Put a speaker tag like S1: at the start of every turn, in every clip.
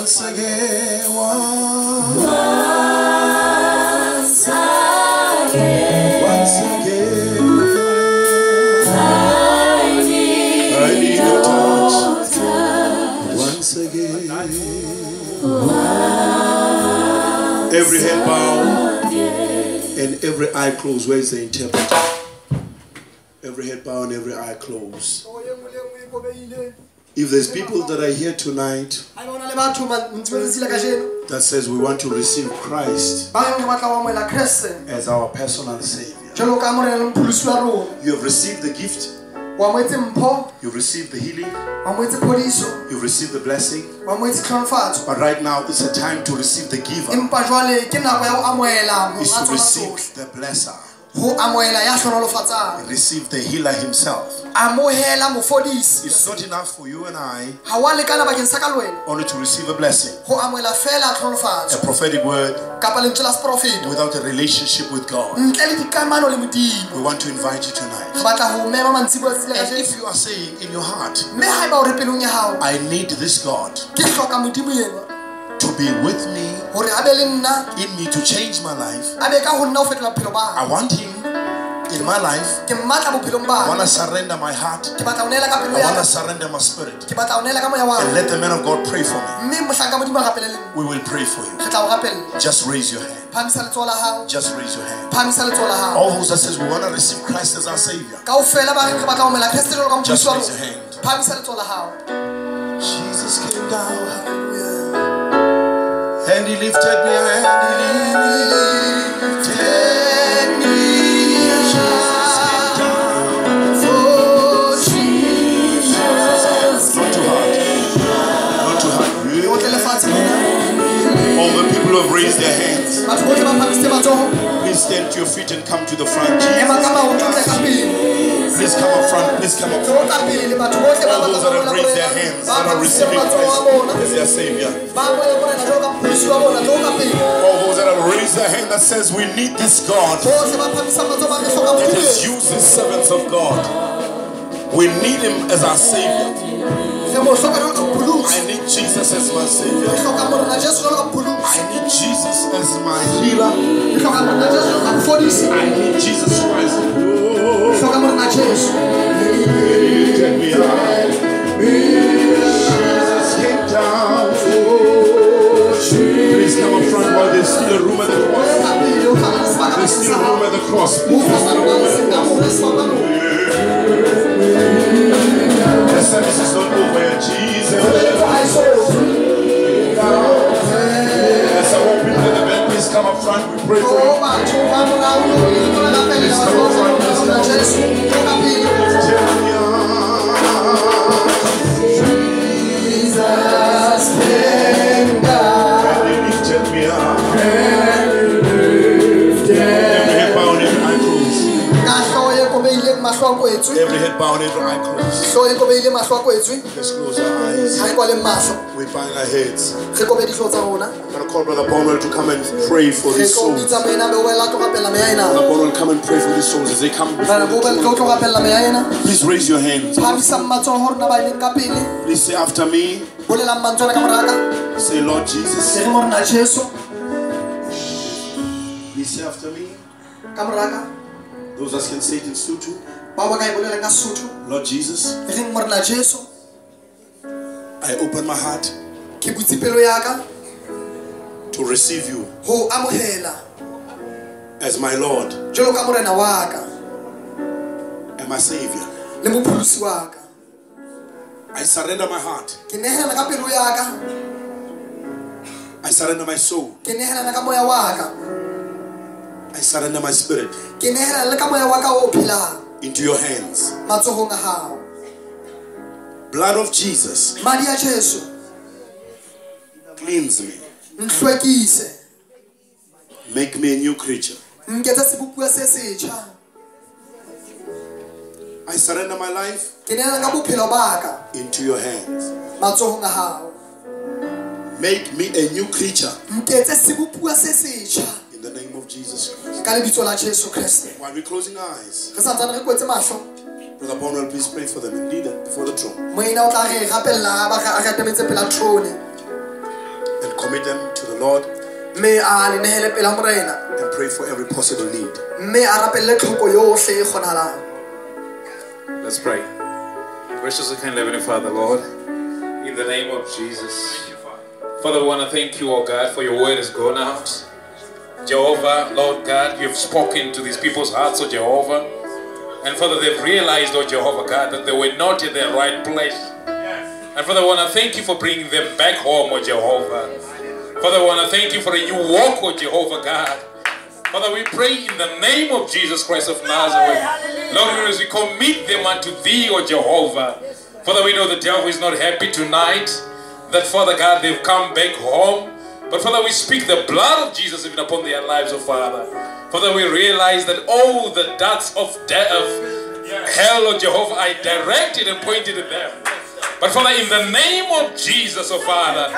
S1: Once again, once again, I need your touch. Once again, every head bowed and every eye closed. Where is the interpreter? Every head bowed and every eye closed. If there's people that are here tonight that says we want to receive Christ as our personal Savior, you have received the gift, you've received the healing, you've received the blessing, but right now it's a time to receive the giver. It's to receive the blesser. Receive the healer himself. It's not enough for you and I only to receive a blessing, a prophetic word, without a relationship with God. We want to invite you tonight. And if you are saying in your heart, I need this God to be with me, in me, to change my life. I want him in my life. I want to surrender my heart. I want to surrender my spirit. And let the man of God pray for me. We will pray for you. Just raise your hand. Just raise your hand. All those that says we want to receive Christ as our Savior, just raise your hand. Jesus came down and he lifted me, and he lifted me. Jesus came down for Jesus. Not too hard. Not too hard. All the people who have raised their hands, please stand to your feet and come to the front. Please come up front. Please come up front. All those that have raised their hands, that are receiving Christ as their Savior. All those that have raised their hand that says we need this God. It is you, the servants of God. We need him as our Savior. I need Jesus as my Savior. I need Jesus as my healer. I need Jesus Christ. Jesus came down. Please come up front while there's still a room at the cross. There's still a room at the cross. The service is not over yet. Jesus. As I walk into the bed, please come up front. We pray for you. Please come up front. Please come up front. Jesus came down and he lifted me up. Every head bowed, every eye closed. Every head bowed, every eye closed. Let's close our eyes. We bind our heads. I'm going to call Brother Bonwell to come and pray for these souls. Brother Bonwell, come and pray for these souls as they come before the throne. Please raise your hands. Please say after me. Say, Lord Jesus. Please say after me. Those that can say it in Sutu. Lord Jesus, I open my heart to receive you as my Lord and my Savior. I surrender my heart. I surrender my soul. I surrender my spirit into your hands. Blood of Jesus, cleanse me. Make me a new creature. I surrender my life into your hands. Make me a new creature. In the name of Jesus Christ. While we're closing our eyes, Brother Bonwell, please pray for them and lead them before the throne. commit them to the Lord and pray for every possible need.
S2: Let's pray. Gracious and kind Heavenly Father, Lord, in the name of Jesus. Father, we want to thank you, oh God, for your word has gone out. Jehovah, Lord God, you've spoken to these people's hearts, oh Jehovah. And Father, they've realized, oh Jehovah God, that they were not in the right place. And Father, I want to thank you for bringing them back home, oh Jehovah. Father, I want to thank you for a new walk, oh Jehovah God. Father, we pray in the name of Jesus Christ of Nazareth. Lord, as we commit them unto thee, oh Jehovah. Father, we know the devil is not happy tonight. That, Father God, they've come back home. But Father, we speak the blood of Jesus even upon their lives, oh Father. Father, we realize that all the darts of hell, oh Jehovah, are directed and pointed at them. But Father, in the name of Jesus, oh Father,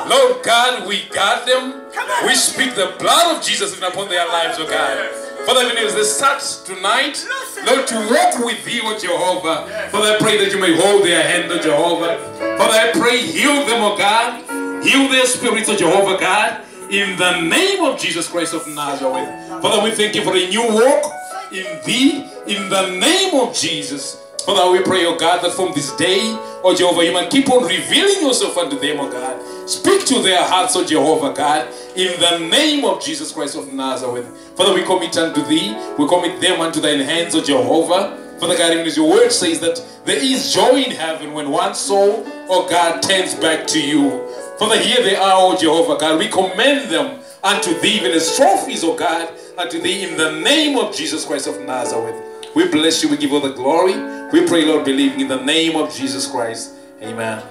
S2: Lord God, we guard them. We speak the blood of Jesus even upon their lives, oh God. Father, even as they start tonight, Lord, to walk with you, oh Jehovah. Father, I pray that you may hold their hand, oh Jehovah. Father, I pray, heal them, oh God. Heal their spirits, oh Jehovah God. In the name of Jesus Christ of Nazareth. Father, we thank you for a new walk in thee. In the name of Jesus. Father, we pray, oh God, that from this day, oh Jehovah, you might keep on revealing yourself unto them, oh God. Speak to their hearts, oh Jehovah God, in the name of Jesus Christ of Nazareth. Father, we commit unto thee, we commit them unto thine hands, oh Jehovah. Father God, even as your word says that there is joy in heaven when one soul, oh God, turns back to you. Father, here they are, oh Jehovah God. We commend them unto thee, even as trophies, oh God, unto thee in the name of Jesus Christ of Nazareth. We bless you, we give you the glory. We pray, Lord, believing in the name of Jesus Christ. Amen.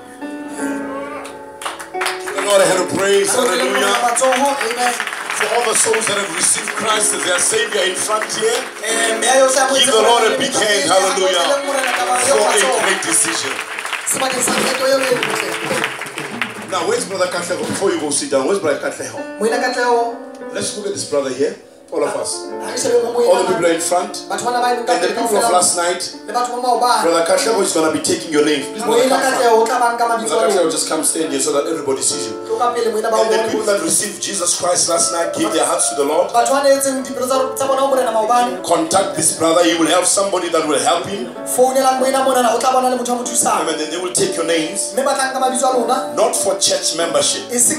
S1: The Lord, I had a praise, hallelujah. Amen. For all the souls that have received Christ as their Savior in front here, give the Lord a big hand, hallelujah, for a great decision. Now, where's Brother Katleho? Before you go sit down, where's Brother Katleho? Let's look at this brother here. All of us. All the people are in front. And the people of last night, Brother Katleho is going to be taking your name. He's going to come front. Brother Katleho just come stand here so that everybody sees you. And the people that received Jesus Christ last night gave their hearts to the Lord. Contact this brother. He will have somebody that will help him. And then they will take your names. Not for church membership. You see,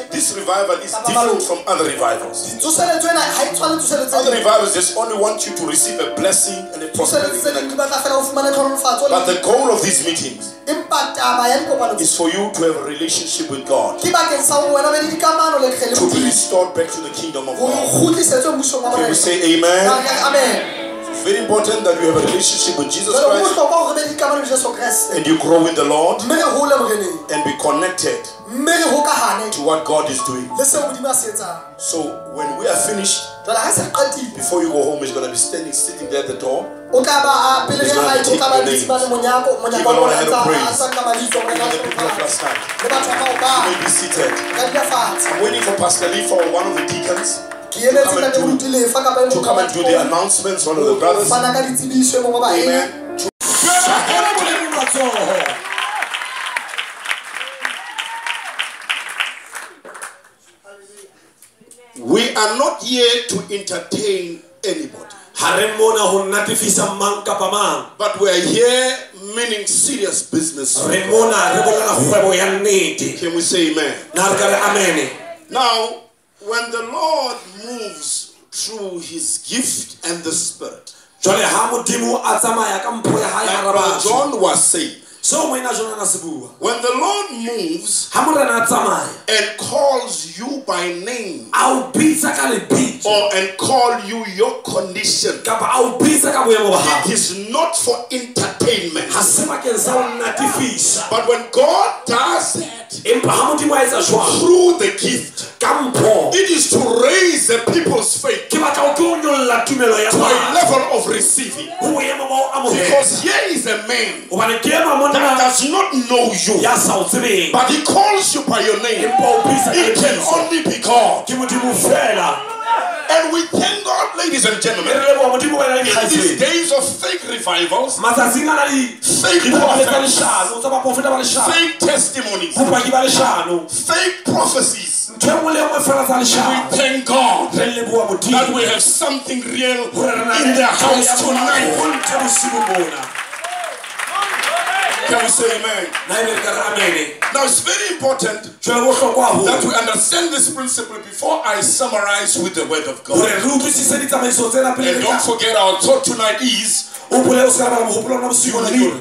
S1: this revival is different from other revivals. Other revivals just only want you to receive a blessing and a prosperity. But the goal of these meetings is for you to have a relationship with God, to be restored back to the kingdom of God. Can we say amen? Amen. Very important that you have a relationship with Jesus Christ and you grow in the Lord and be connected to what God is doing. So when we are finished, before you go home, he's going to be sitting there at the door. He's going to be taking your names. Give the Lord a hand of praise. Even the people of last time. You may be seated. I'm waiting for Pastor Lee for one of the deacons to come and do the announcements, one of the brothers. Amen. We are not here to entertain anybody. But we are here meaning serious business. Can we say amen? Now, when the Lord moves through his gift and the Spirit, like John was saying, when the Lord moves and calls you by name, or and call you your condition, it is not for entertainment. But when God does that through the gift, it is to raise the people's faith to a level of receiving. Because here is a man that does not know you, but he calls you by your name. It can only be God. And we thank God, ladies and gentlemen, in these days of fake revivals, fake prophets, fake testimonies, fake prophecies, we thank God that we have something real in the house tonight. Can we say amen? Now it's very important that we understand this principle before I summarize with the word of God. And don't forget, our thought tonight is you need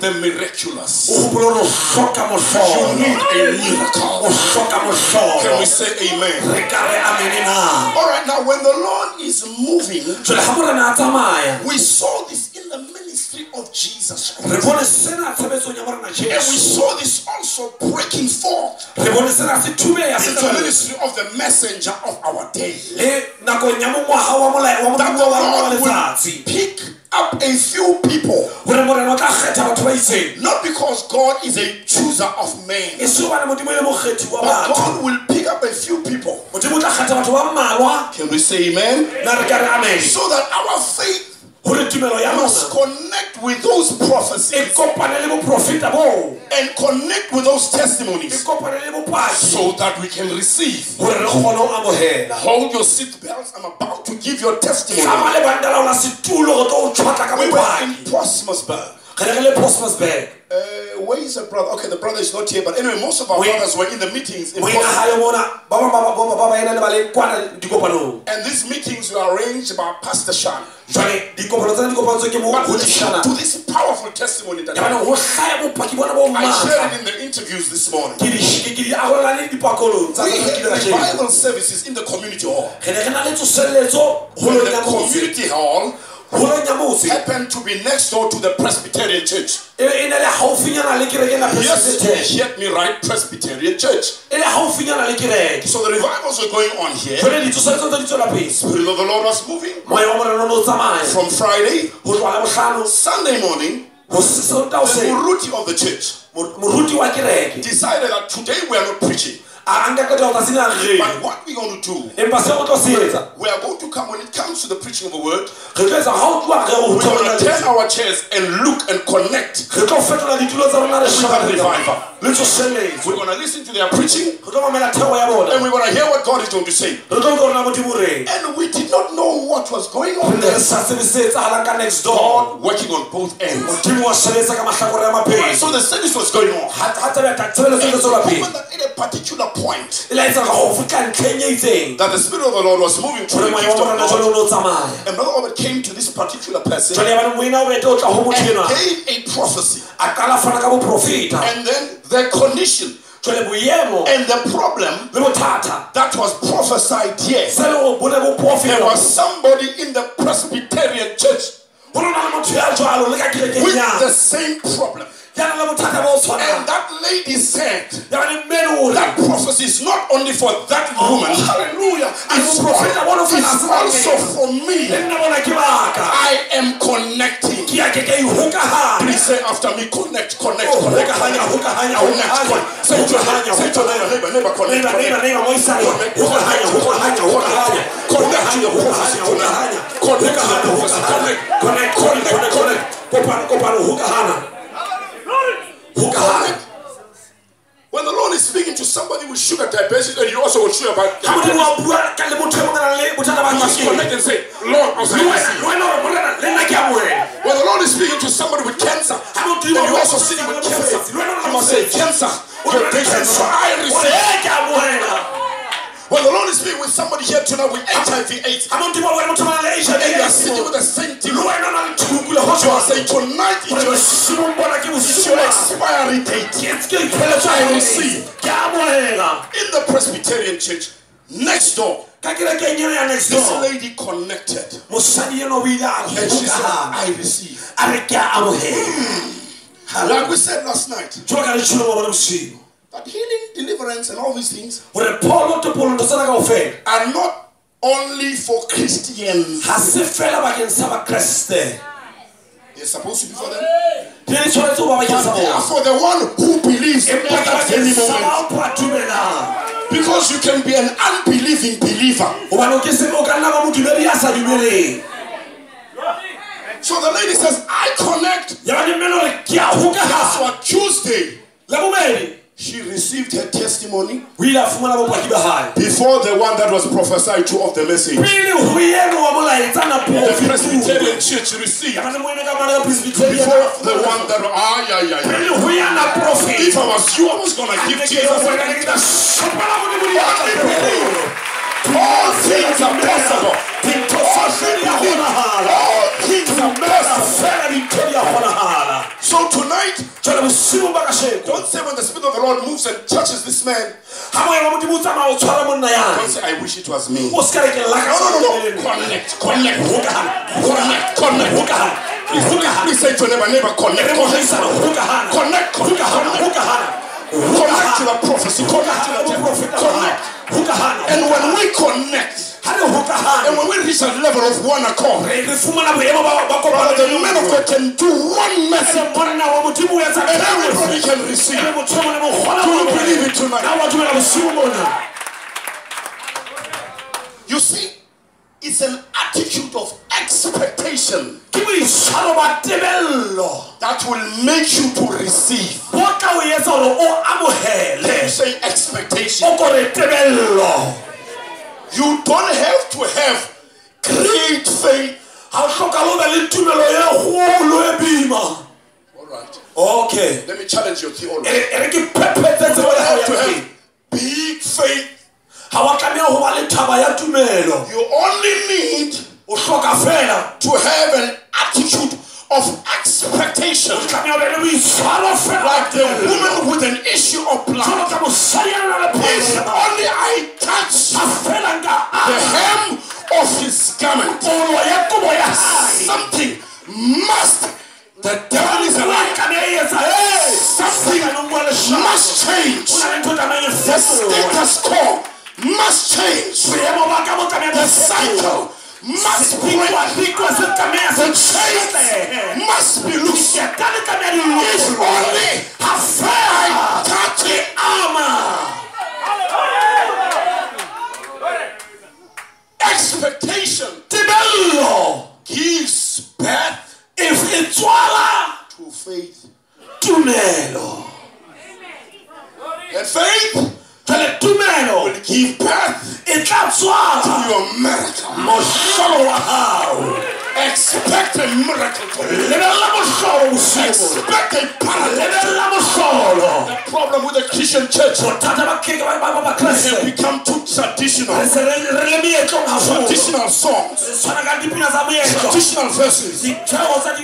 S1: the miraculous. You need a miracle. Can we say amen? Alright, now when the Lord is moving, we saw this in the ministry of Jesus Christ. And we saw this also breaking forth in the ministry of the messenger of our day. That the Lord will pick up a few people, not because God is a chooser of men, but God will pick up a few people. Can we say amen? So that our faith must connect with those prophecies and connect with those testimonies so that we can receive. Hold your seatbelts. I'm about to give your testimony. We were in Portsmouthburg. Where is the brother? Okay, the brother is not here, but anyway, most of our brothers were in the meetings in and these meetings were arranged by Pastor Shan. But to this powerful testimony that I shared in the interviews this morning. We had revival services in the community hall. The community hall happened to be next door to the Presbyterian church. Yes, hear me right, Presbyterian church. So the revivals were going on here. The Spirit of the Lord was moving from Friday, Sunday morning. The Muruti of the church decided that today we are not preaching. But what we're going to do, we are going to come, when it comes to the preaching of the word, we're going to turn our chairs and look and connect with that revival. We're going to listen to their preaching, and we're going to hear what God is going to say. And we did not know what was going on there. God working on both ends. So the service was going on. And at a particular point, that the Spirit of the Lord was moving through the gift of God. And Brother Obed came to this particular person and gave a prophecy. And then the condition and the problem that was prophesied here, there was somebody in the Presbyterian church with the same problem. And that lady said that prophecy is not only for that woman. Hallelujah. It's also for me. I am connecting. Please say after me, connect. Say to your neighbor, connect. Connect to your prophecy tonight. Connect to your prophecy. Connect. When the Lord is speaking to somebody with sugar diabetes, and you also will share about diabetes, you must connect and say, Lord, when the Lord is speaking to somebody with cancer, and you also sitting with cancer, you must say, cancer, your cancer, I receive. When the Lord is speaking with somebody here tonight with HIV/AIDS, and you are sitting with the same thing, you are saying tonight it's your expiry date. I receive. In the Presbyterian church next door, this lady connected, and she said, I receive. Like we said last night, that healing, deliverance, and all these things are not only for Christians. They're supposed to be for them. But they are for the one who believes at that very moment. Because you can be an unbelieving believer. So the lady says, I connect. Guess what? Tuesday, she received her testimony before the one that was prophesied to of the message. The Presbyterian church received before the one that if I was you, I was going to give Jesus. All things are possible. All things are possible. So tonight, don't say when the Spirit of the Lord moves and touches this man, don't say, I wish it was me. No. Connect. Please say to neighbor, connect. Connect to the prophecy. Connect to the prophet. Connect. And when we connect, and when we reach a level of one accord, the men of God can do one message and everybody can receive. Do you believe it tonight? You see, it's an attitude of expectation that will make you to receive. Let me say expectation. You don't have to have great faith. Alright. Okay. Let me challenge your theology. You don't have to have big faith. You only need to have an attitude of expectation. Like the woman with an issue of blood. If only I touch the hem of his garment, something must. The devil is alive. Something must change. The status quo must change. The cycle must break. The chains must be loose. If only I touch the armor. Expectation gives birth to faith. And faith will give birth to your miracle. Expect a miracle to be. Expect a paralysis. The problem with the Christian church, we have become too traditional. Traditional songs, traditional verses,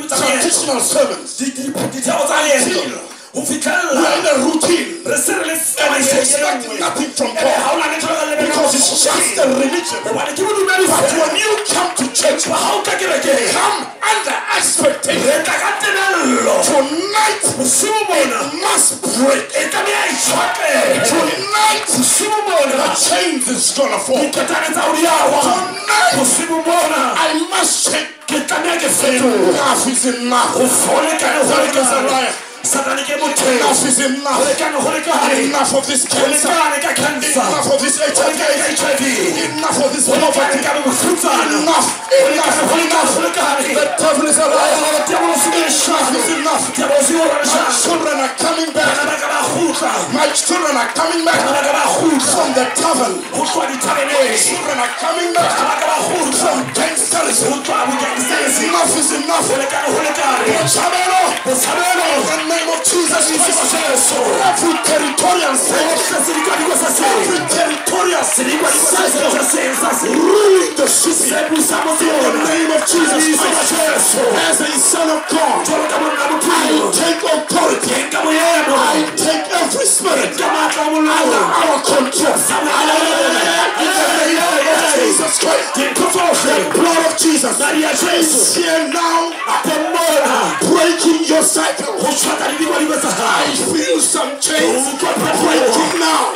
S1: traditional sermons. We are in a routine and expecting nothing from God because it's just a religion. But when you come to church, come under expectation. Tonight it must break. Tonight the chains is gonna fall. Tonight I must check. Enough is enough. Enough is enough. Enough of this cancer. Enough of this HIV. Enough of this poverty. Enough. The devil is alive. Enough is enough. My children are coming back. My children are coming back from the tavern. My children are coming back from gangsterism. Enough is enough. In the name of Jesus, every territorial ruling the city. In the name of Jesus Christ, as a son of God, I take authority. I take every spirit under our control. In the name of Jesus Christ, the blood of Jesus is here now, breaking your cycle. I feel some chains breaking now.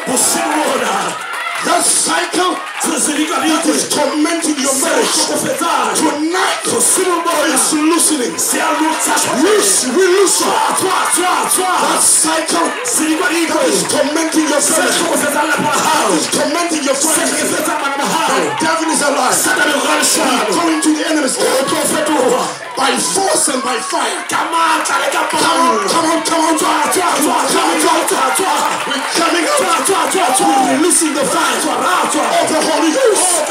S1: That cycle that is tormenting your marriage tonight is loosening. Release that cycle that is tormenting your marriage is tormenting your family. The devil is alive. He's coming to the enemy's camp. By force and by fire. Come on. We're coming out. We're releasing the fire of the Holy Ghost.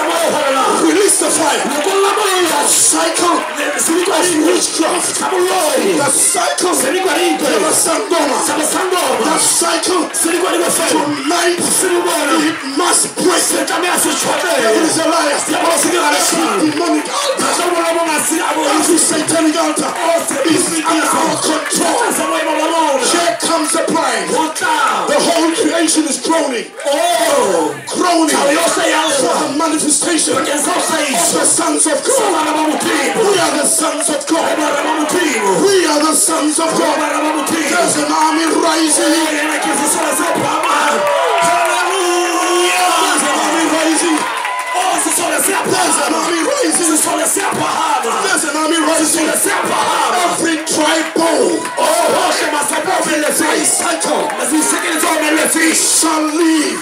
S1: Release the fire. The cycle of witchcraft. The cycle of the Sandoma. The cycle tonight. It must break. The devil is a liar. Demonic altar. Satanic altar is under our control. Here comes the bride. The whole creation is groaning. Groaning for the manifestation of the sons of God. We are the sons of God. We are the sons of God. There's an army rising. Hallelujah. There's an army rising. There's an army rising. There's an army rising. Every tribal, every cycle shall leave.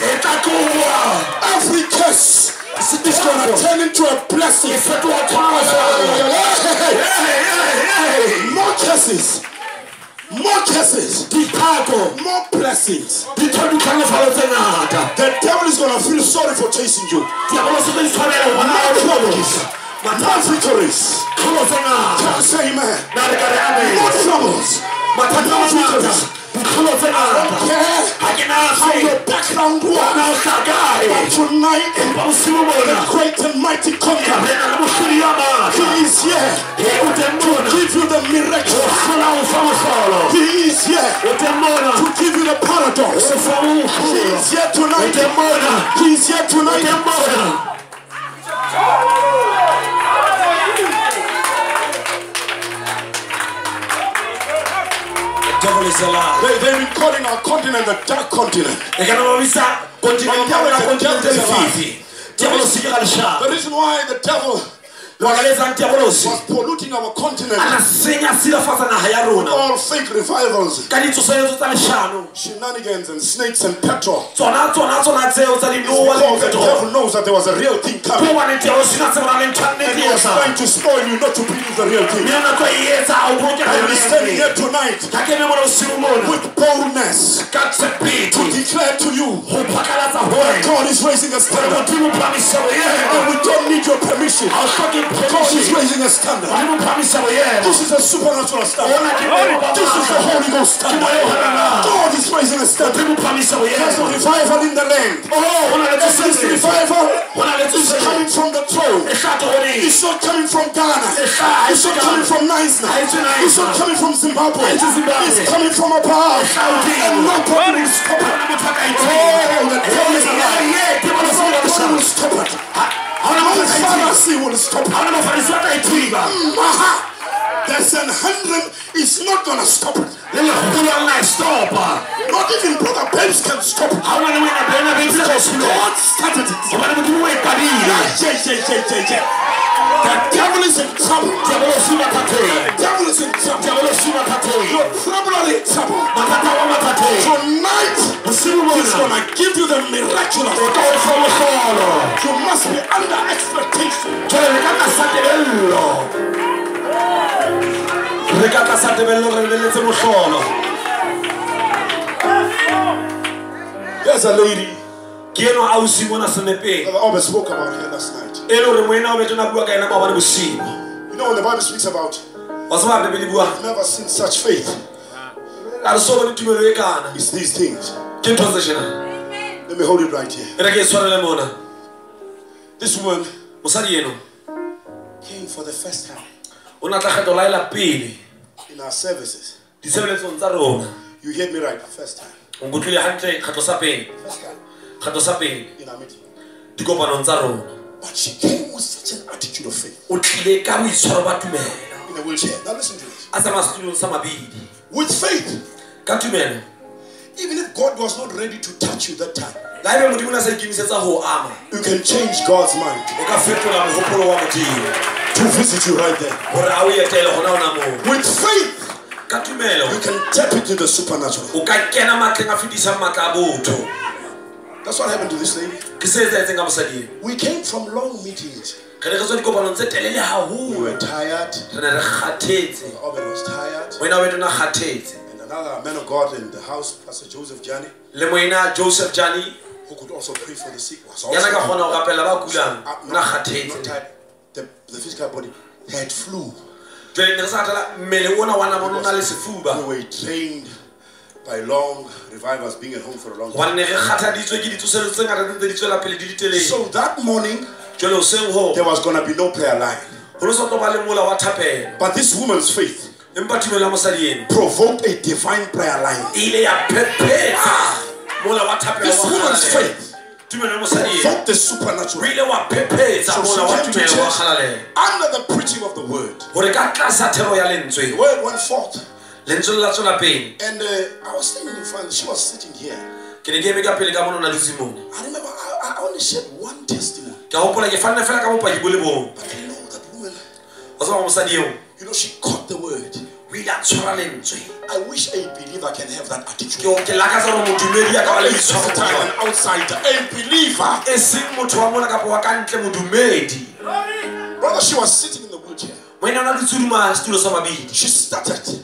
S1: Every curse is going to turn into a blessing. More curses. More curses, more blessings. The devil is going to feel sorry for chasing you. More troubles, more victories. Say amen. More troubles, more victories. I don't care how your background was, but tonight the great and mighty conqueror, he is here to give you the miracle. He is here to give you the paradox. He is here tonight. He is here tonight. They've been calling our continent the dark continent. The reason why the devil was polluting our continent with all fake revivals, shenanigans and snakes and petrol. The devil knows that there was a real thing coming, and he was trying to spoil you not to believe the real thing. I am standing here tonight with boldness to declare to you that God is raising a standard, and we don't need your permission. God is raising a standard. This is a supernatural standard. This is the Holy Ghost standard. God is raising a standard. There's a revival in the land. This revival is coming from the throne. It's not coming from Ghana. It's not coming from Nigeria. It's not coming from Zimbabwe. It's coming from above. And nobody will stop it. Oh, the devil is alive. Nobody will stop it. No Pharisee will stop it. There's an 100 is not gonna stop it. Not even Brother Babes can stop it. Because God started it. The devil is in trouble. The devil is in trouble. Your trouble are in trouble. Tonight, he's gonna give you the miraculous. You must be under expectation. There's a lady that Albert spoke about here last night. You know when the Bible speaks about I've never seen such faith. It's these things. Let me hold it right here. This woman came for the first time in our services. You heard me right, first time. First time in our meeting. But she came with such an attitude of faith. In a wheelchair. Now listen to this. With faith. Even if God was not ready to touch you that time, you can change God's mind to visit you right there. With faith, you can tap into the supernatural. That's what happened to this lady. We came from long meetings. We were tired. Obed was tired. And another man of God in the house, Pastor Joseph Jani, who could also pray for the sick, was also not tired. The physical body had flu. We were trained by long revivers being at home for a long time. So that morning, there was going to be no prayer line. But this woman's faith provoked a divine prayer line. This woman's faith provoked the supernatural. So she came to church under the preaching of the word. The word went forth. And I was standing in front, she was sitting here. I remember I only shared one testimony. But I know that woman, she caught the word. I wish a believer can have that attitude. An outsider, a believer. Brother, she was sitting in the wheelchair. She started to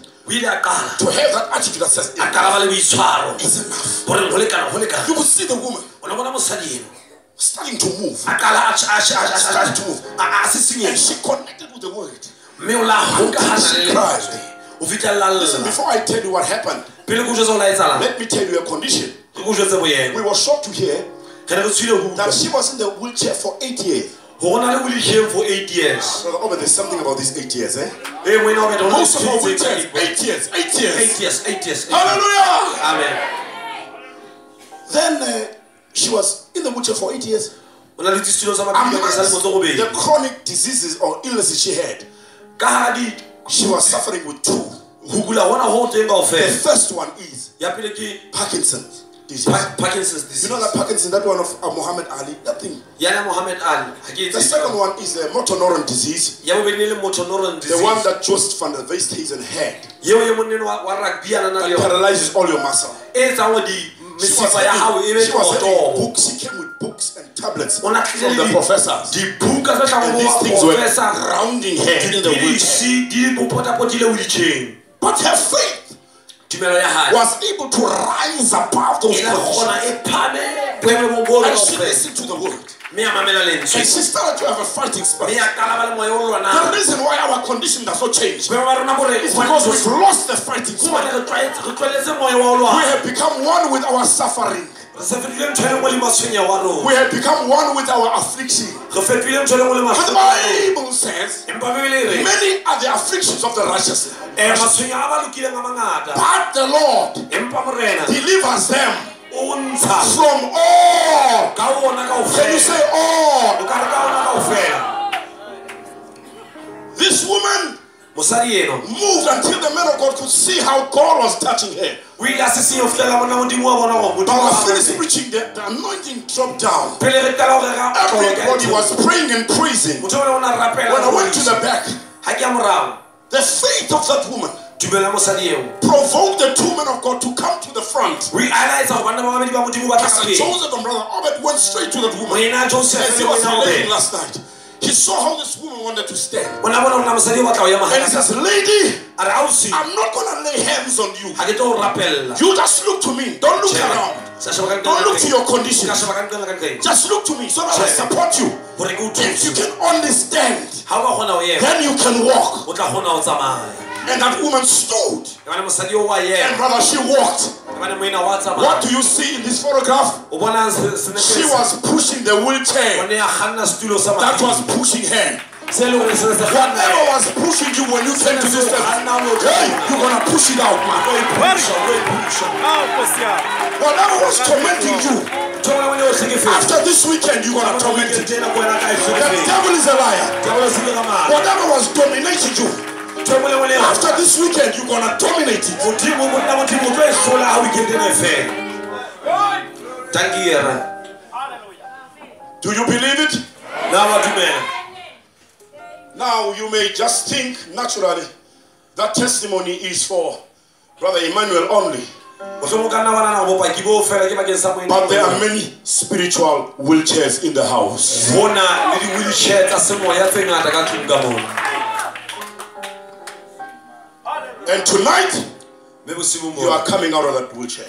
S1: have that attitude that says, it's enough. You could see the woman starting to move. And she connected with the word. She cried. Listen, before I tell you what happened, let me tell you a condition. We were shocked to hear that she was in the wheelchair for 8 years. Brother, there's something about these 8 years, eh? Most of our wheelchairs, 8 years. 8 years. Hallelujah! Amen. Then she was in the wheelchair for 8 years. Amongst the chronic diseases or illnesses she had, she was suffering with two. The first one is Parkinson's disease. You know that Parkinson's, that one of Muhammad Ali, that thing. The second one is motor neuron disease. The one that Joost van der Westhuizen had. That paralyzes all your muscle. She came with books and tablets from the professors. And these things were rounding her in the wheelchair. But her faith was able to rise above those conditions. And she listened to the word. And she started to have a fighting spirit. The reason why our condition does not change is because we've lost the fighting spirit. We have become one with our suffering. We have become one with our affliction. But the Bible says many are the afflictions of the righteous, but the Lord delivers them from all. Can you say all? This woman moved until the man of God could see how God was touching her. But I finished preaching, the anointing dropped down. Everybody was praying and praising. When I went to the back, the faith of that woman provoked the two men of God to come to the front. Pastor Joseph and Brother Obed went straight to that woman as he was laying last night. He saw how this woman wanted to stand. And he says, lady, I'm not going to lay hands on you. You just look to me. Don't look around. Don't look to your condition. Just look to me so that I support you. If you can understand, then you can walk. And that woman stood. And brother, she walked. What do you see in this photograph? She was pushing the wheelchair that was pushing her. Whatever was pushing you when you came to this level, hey, you're going to push it out, man. Whatever was tormenting you, after this weekend, you're going to torment it. The devil is a liar. Whatever was dominating you, after this weekend, you're going to dominate it. Do you believe it? Now you may just think naturally that testimony is for Brother Emmanuel only.
S3: But
S1: there are many spiritual wheelchairs in the house. And tonight, you are coming out of that wheelchair.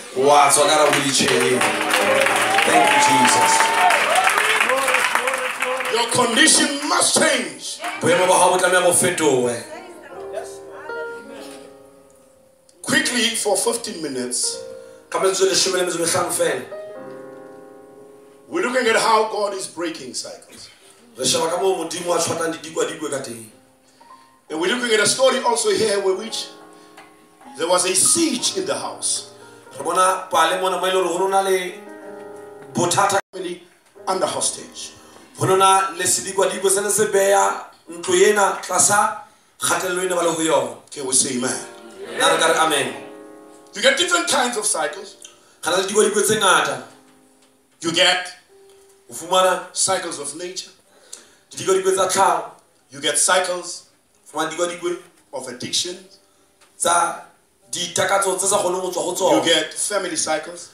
S3: Thank you, Jesus.
S1: Your condition must change. Quickly, for 15 minutes, we're looking at how God is breaking cycles. And we're looking at a story also here where which there was a siege in the house. Family under hostage. Can we say amen?
S3: Amen.
S1: You get different kinds of cycles. You get cycles of nature. You get cycles of addiction. You get family cycles.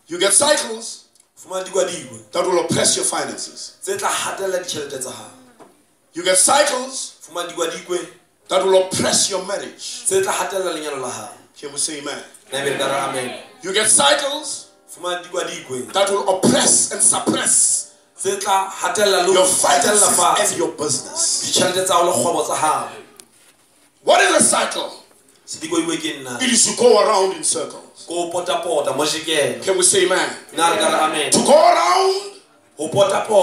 S1: You get cycles that will oppress your finances. You get cycles that will oppress your marriage. Can we say amen? You get cycles that will oppress and suppress your finances and your business. What is a cycle? It is to go around in circles. Can we say amen? To go around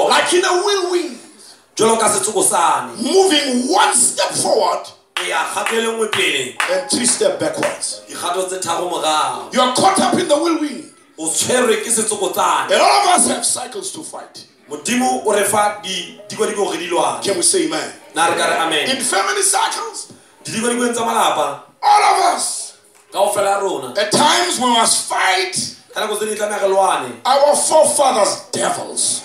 S1: like in a whirlwind, moving one step forward and 3 steps backwards. You are caught up in the whirlwind. And all of us have cycles to fight. Can we say amen? In family cycles, all of us at times we must fight our forefathers' devils.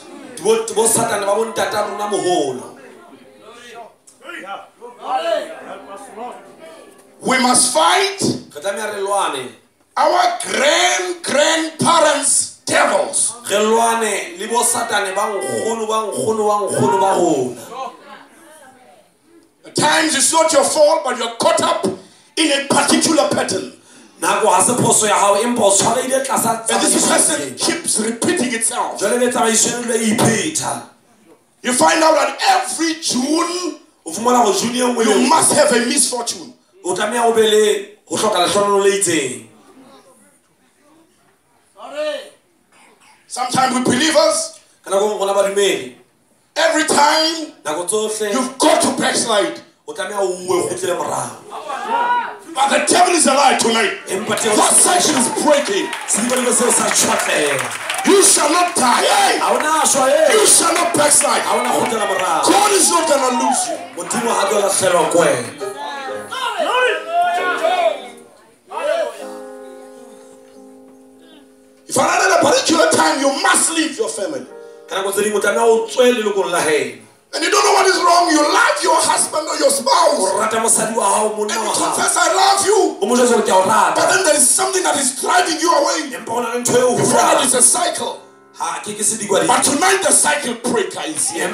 S1: We must fight our grandparents' devils. At times it's not your fault, but you're caught up in a particular pattern. And this pattern keeps repeating itself. You find out that every June you must have a misfortune. Sometimes with believers, every time you've got to backslide. But the devil is alive tonight. That cycle is breaking. You shall not die. You shall not backslide. God is not going to lose you. If at a particular time you must leave your family, and you don't know what is wrong, you love your husband or your spouse, and you confess, I love you, but then there is something that is driving you away. You find out it's a cycle. But tonight the cycle breaker is here.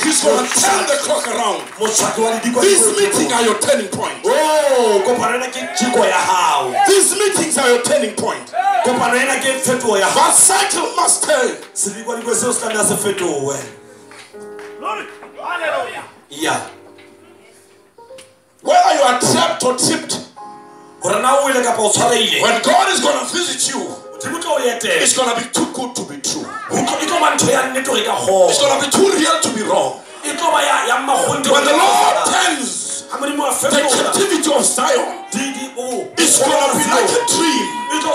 S1: He's going to turn the clock around. These meetings are your turning point. These meetings are your turning point. That cycle must turn. Yeah. Whether you are trapped or tipped, when God is going to visit you, it's going to be too good to be true. It's going to be too real to be wrong. When the Lord turns the captivity of Zion, it's going to be like a dream. When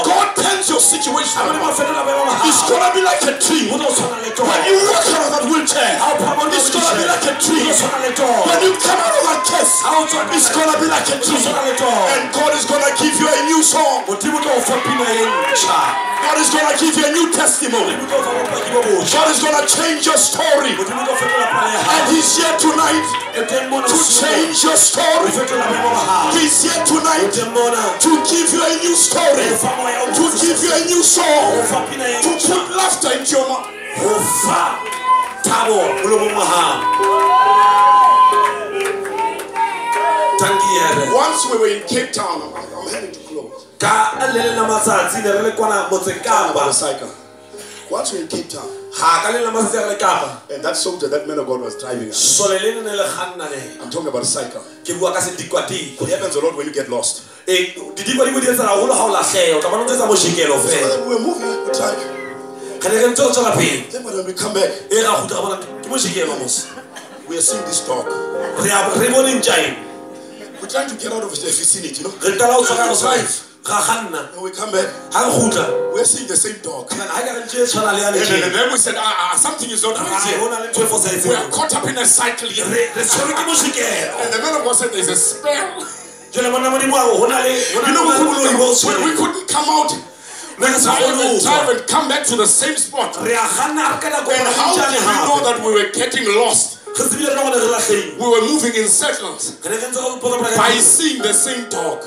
S1: God turns your situation, it's going to be like a dream. When you walk out of that wheelchair, it's going to be like a dream. When you come out of that case, it's going to be like a dream. And God is going to give you a new song. God is going to give you a new testimony. God is going to change your story. And He's here tonight to change your story. He's here tonight to give you a new story, to give you a new song, to put laughter into your mouth. Once we were in Cape Town, I'm heading to close. Once we were in Cape Town, and that soldier, that man of God was driving us. I'm talking about a cycle. It happens a lot when you get lost. So we were moving, we're driving. Then when we come back, we are seeing this dog. We're trying to get out of the vicinity, you know. And we come back, we're seeing the same dog. And then we said, something is not right here. We are caught up in a cycle here. And the man of God said, there's a spell. You know, we couldn't come out. We drive and come back to the same spot. And how did we know that we were getting lost? We were moving in circles by seeing the same dog.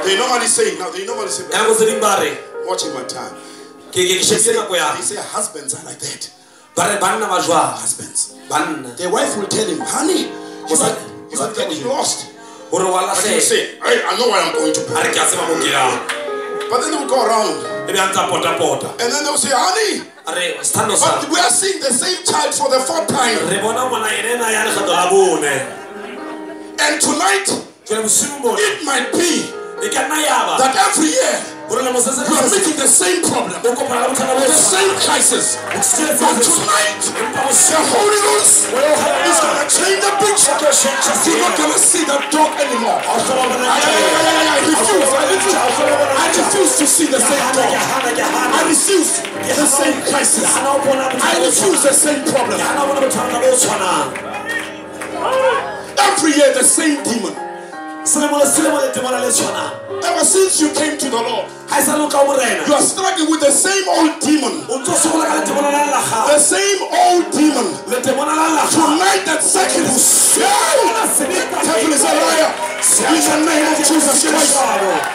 S1: They normally say, watching my time. They say husbands are like that. Husbands. Their wife will tell him, honey, he's not getting lost. And he'll say, I know where I'm going to pray. But then they will go around. And then they will say, honey, but we are seeing the same child for the 4th time. And tonight, it might be that every year you are meeting the same problem, the same crisis. But tonight, the Holy Ghost is going to change the picture. You're not going to see that dog anymore. I refuse to see the same dog. I refuse the same crisis. I refuse the same problem. Every year the same demon. Ever since you came to the Lord, you are struggling with the same old demon. The same old demon. Tonight that cycle is the devil is a liar. In the name of Jesus Christ,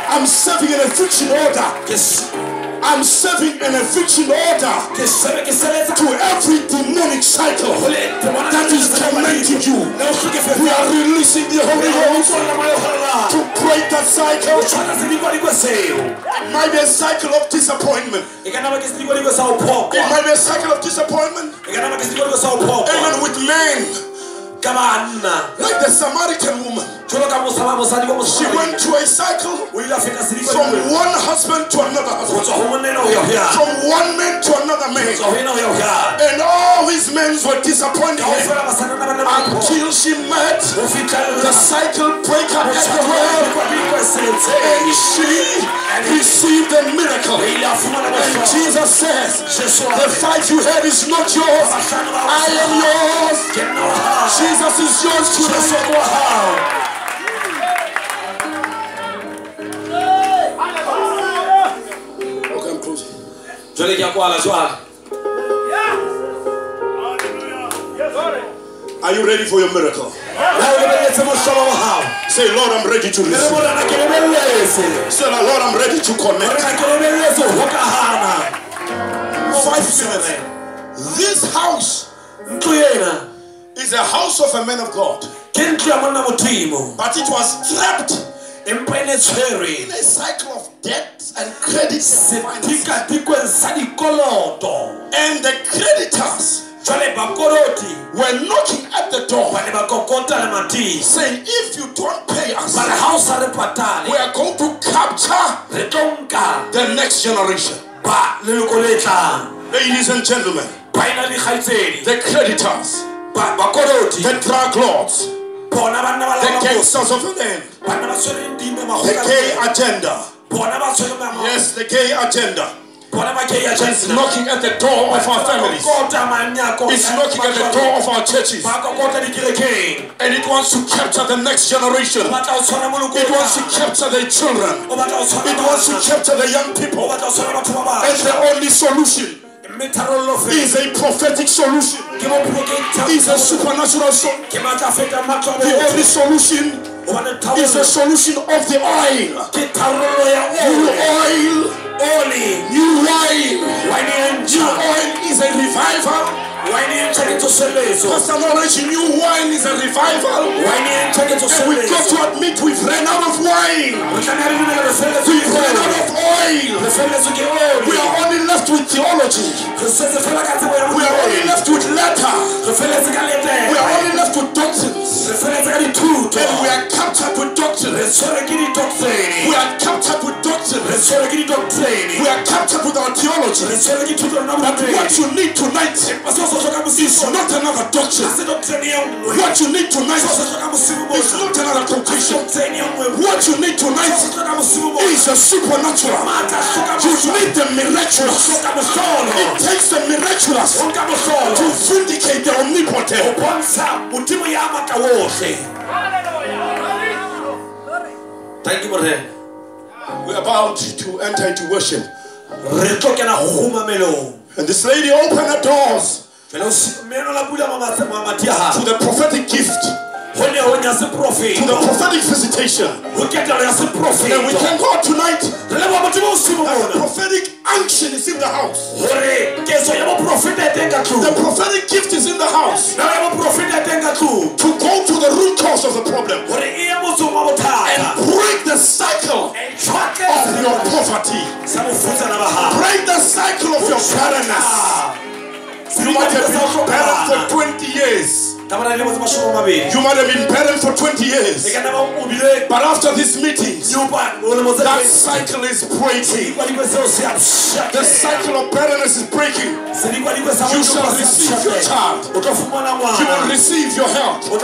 S1: I'm serving an eviction order. I'm serving an eviction order to every demonic cycle that is tormenting you. We are releasing the Holy Ghost to break that cycle. It might be a cycle of disappointment. It might be a cycle of disappointment. Even with men. Like the Samaritan woman. She went through a cycle from one husband to another husband, from one man to another man, and all his men were disappointed until she met the cycle breaker at the well, and she received a miracle. And Jesus says, the fight you had is not yours, I am yours. Jesus is yours today. Are you ready for your miracle? Say, Lord, I'm ready to receive. Say, Lord, I'm ready to connect. 5 minutes. This house is a house of a man of God. But it was trapped in a cycle of debts and credits and the creditors were knocking at the door saying, if you don't pay us, we are going to capture the next generation. Ladies and gentlemen, the creditors, the drug lords, the gangsters of the land, the gay agenda. Yes, the gay agenda. It's knocking at the door of our families. It's knocking at the door of our churches. And it wants to capture the next generation. It wants to capture the children. It wants to capture the young people. And the only solution is a prophetic solution. Is a supernatural solution. The only solution is the solution of the oil. New oil. New wine. New oil is a revival. Pastor Knowledge, new wine is a revival. And we've got to admit we've run out of wine. We've run out of oil. We are only left with theology. We are only left with letter. We are only left with doctrines. And we are captured with doctrines. We are captured with doctrines. We are captured with our theology. But what you need tonight is not another doctrine. What you need tonight is not another conclusion. What you need tonight is a supernatural. You need the miraculous. It takes the miraculous to vindicate the omnipotent.
S3: Thank you, brother.
S1: We're about to enter into worship. And this lady opened her doors to the prophetic gift, to the prophetic visitation. And we thank God tonight that the prophetic unction is in the house. The prophetic gift is in the house to go to the root cause of the problem and break the cycle of your poverty, break the cycle of your barrenness. You might have been barren for 20 years. You might have been barren for 20 years. But after these meetings, that cycle is breaking. The cycle of barrenness is breaking. You shall receive your child. You will receive your health. You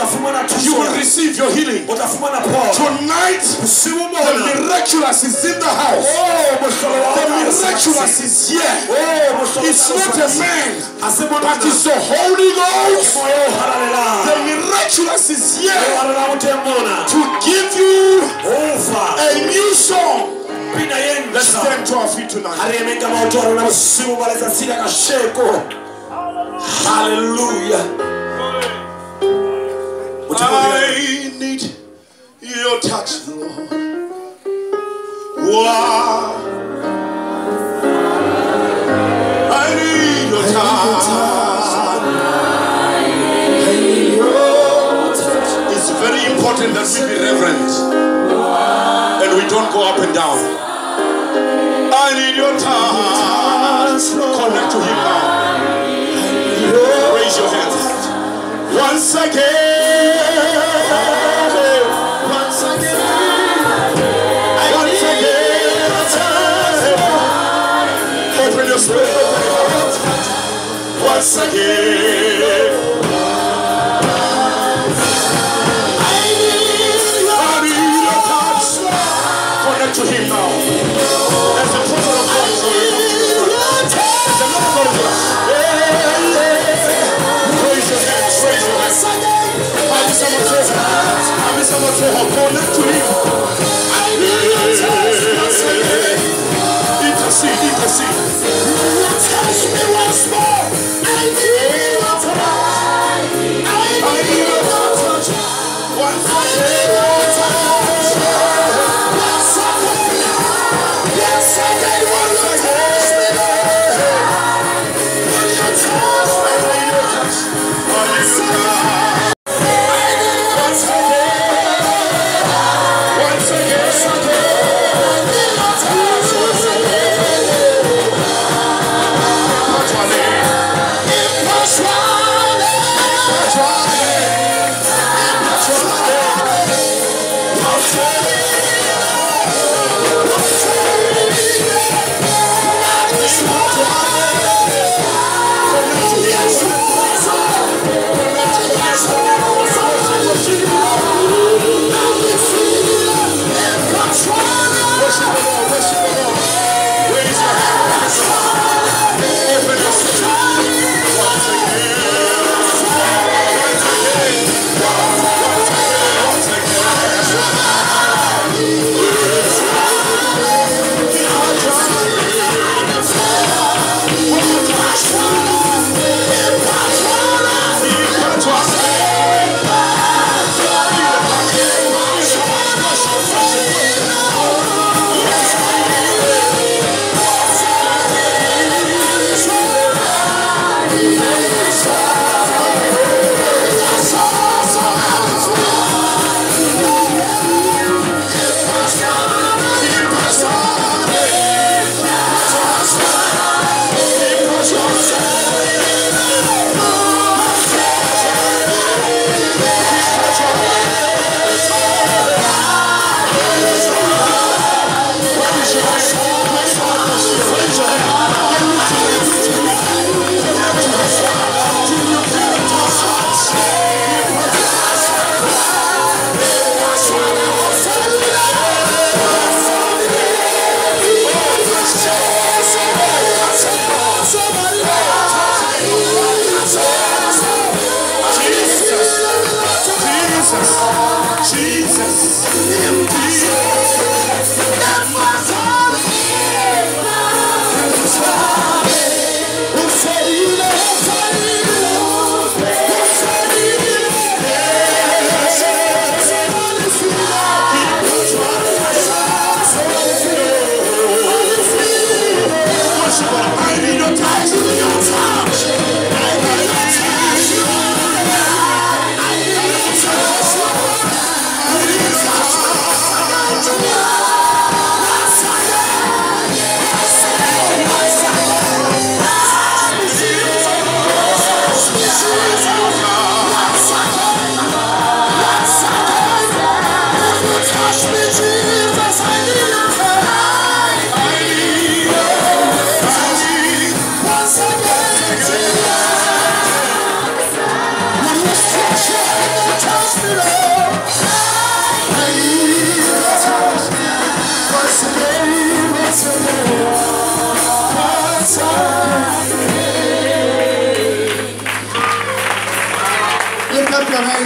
S1: will receive your healing. Tonight, the miraculous is in the house. The miraculous is here. It's not a man, but it's the Holy Ghost. The miraculous is here to give you a new song. Let's stand to our feet tonight.
S3: Hallelujah.
S1: I need your touch, Lord. Wow. I need your touch. It's very important that we be reverent and we don't go up and down. I need your touch. Connect to him now. Raise your hands. Once again. Once again. Once again. Open your spirit. Once again. To him now. As the prophet of God is the Lord of God. Raise your hands, raise your hands.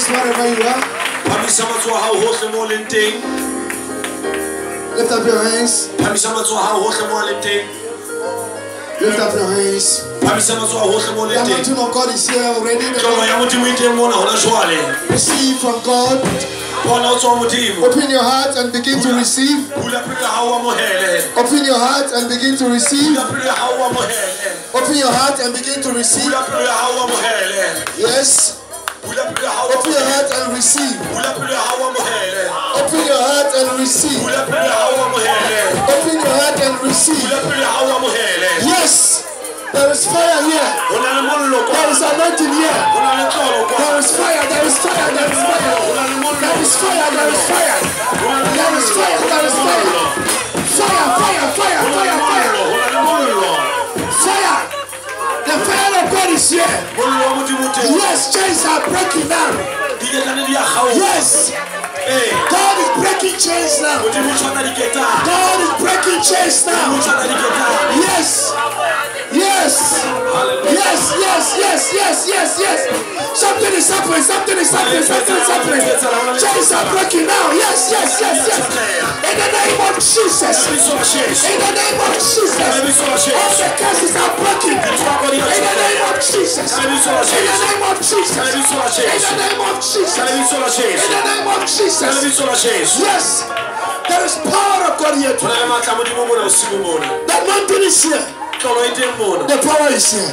S1: Wherever you are. Lift up your hands. Lift up your hands. The anointing of God is here already. Receive from God. Open your heart and begin to receive. Open your heart and begin to receive. Open your heart and begin to receive. Yes. Open your heart and receive. Open your heart and receive. Open your heart and receive. Yes. There is fire here. There is anointing here. There is fire. There is fire. There is fire. There is fire. There is fire. There is fire. There is fire. Fire. Fire. Fire. Fire. Fire. Fire. The fire of God is here. Yes, chains are breaking now. Yes. God is breaking chains now. God is breaking chains now. Yes. Yes. Yes, yes, yes, yes, yes, yes. Something is happening, something is happening, something is happening. Chains are breaking now. Yes, yes, yes, yes. In the name of Jesus. In the name of Jesus. All the curses are breaking. In the name of Jesus. In the name of Jesus. In the name of Jesus. In the name of Jesus. Yes. There is power of God here tonight. The anointing is here. The power is here.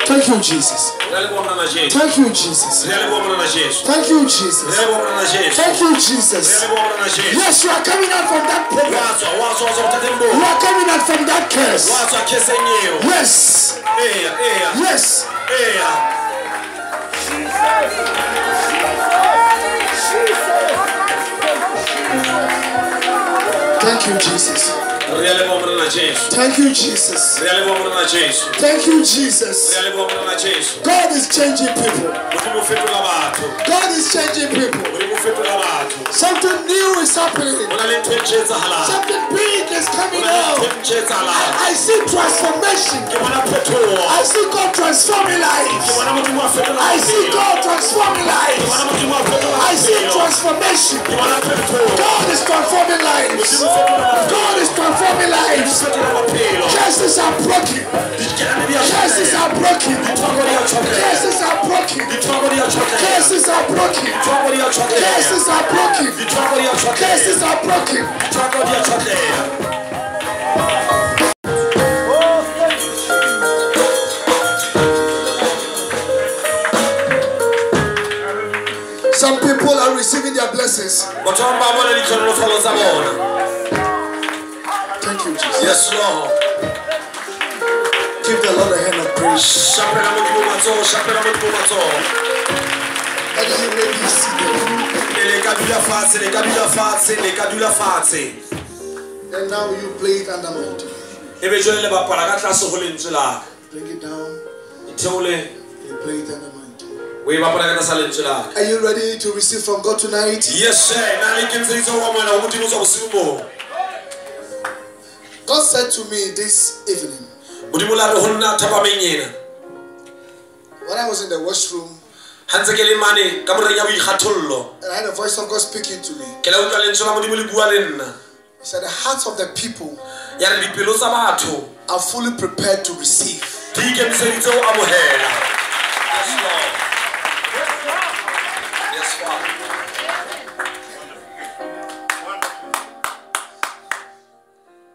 S1: Thank you, Jesus. Thank you, Jesus. Thank you, Jesus. Thank you, Jesus. Yes, you are coming out from that problem. You are coming out from that curse. Yes. Yes. Thank you, Jesus. Thank you, Jesus. Thank you, Jesus. God is changing people. God is changing people. Something new is happening. Something big is coming out. I see transformation. I see God transforming lives. I see God transforming lives. I see transformation. God is transforming lives. God is transforming lives. Curses are broken. Curses are broken. Curses are broken. Curses are broken. Curses are broken. Curses are broken. Some people are receiving their blessings. Thank you, Jesus.
S3: Yes, Lord.
S1: Give the Lord a hand of praise. And you may be seated. And now you play it under my toe. Bring it down. You play it under my toe. Are you ready to receive from God tonight?
S3: Yes, sir.
S1: God said to me this evening, when I was in the washroom, and I had a voice of God speaking to me. He said, the hearts of the people are fully prepared to receive.
S3: Yes, Lord. Yes, Father.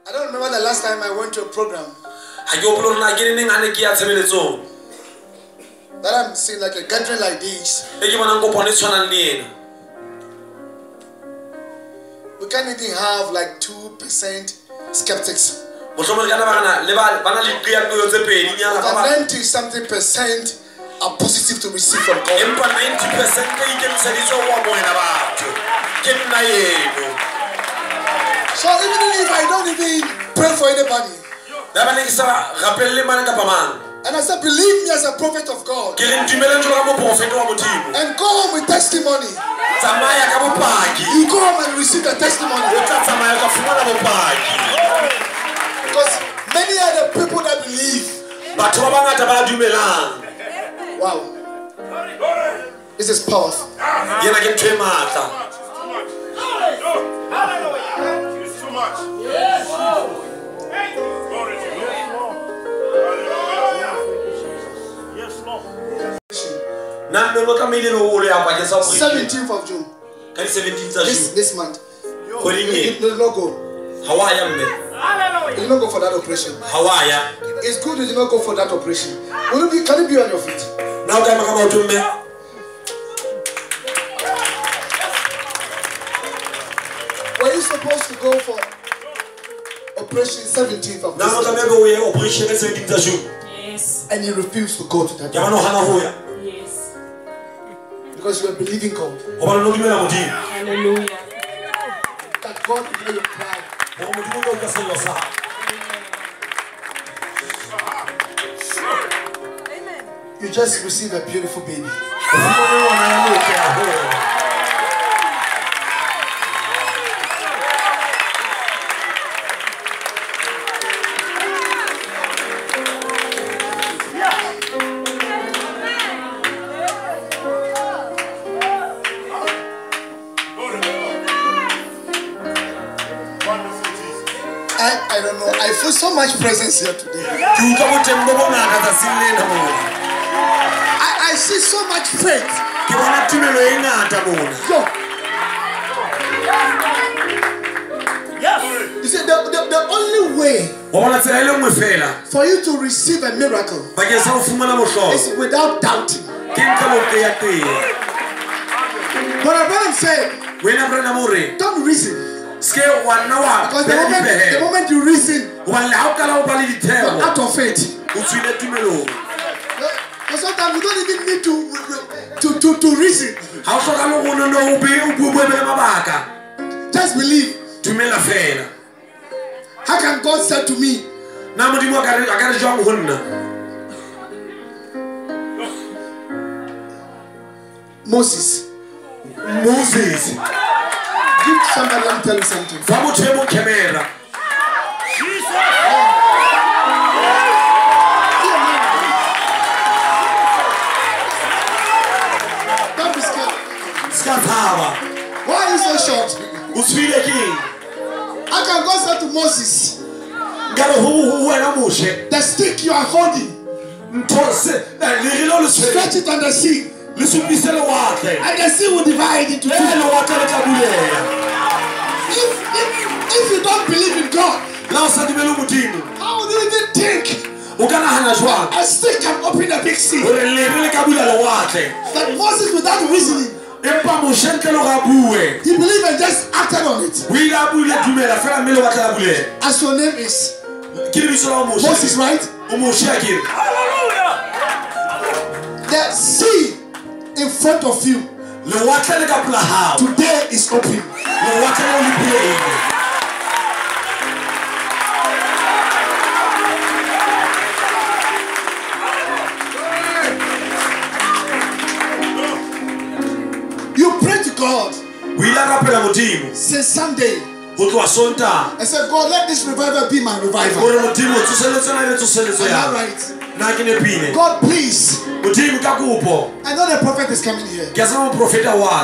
S1: I don't remember the last time I went to a program that I'm seeing like a gathering like this. We can't even have like 2% skeptics. Over 90-something% are positive to receive from God. So even if I don't even pray for anybody, and I said, believe me as a prophet of God, and go home with testimony. You go home and receive the testimony. Because many are the people that believe. Wow. This is powerful.
S4: It's too much. Yes. Yes, Lord.
S1: 17th of June. This month. You did not go. You did not go for that operation. It's good you did not go for that operation. Can you be on your feet? Were you supposed to go for operation 17th of this month?
S5: Yes.
S1: And you refused to go to that.
S5: Yes.
S1: Because you were believing God.
S5: Hallelujah.
S1: That God will hear your cry. You just received a beautiful baby. I don't know. I feel so much presence here today. I see so much faith. You see, the only way for you to receive a miracle is without doubting. But I'm saying, don't reason. Because the moment you reason, you're out of faith. But sometimes you don't even need to reason. Just believe. How can God say to me? Moses. Give somebody, let me tell you something. Don't be scared. Why are you so short? How can God say to Moses, the stick you are holding, stretch it on the sea, and the sea will divide into two. If you don't believe in God, how do you even think a stick can open a big sea? But Moses, without reasoning, he believed and just acted on it. As your name is Moses, right? The sea in front of you Today is open. You pray to God. Since Sunday. I said, God, let this revival be my revival. Am I right? God, please. I know the prophet is coming here.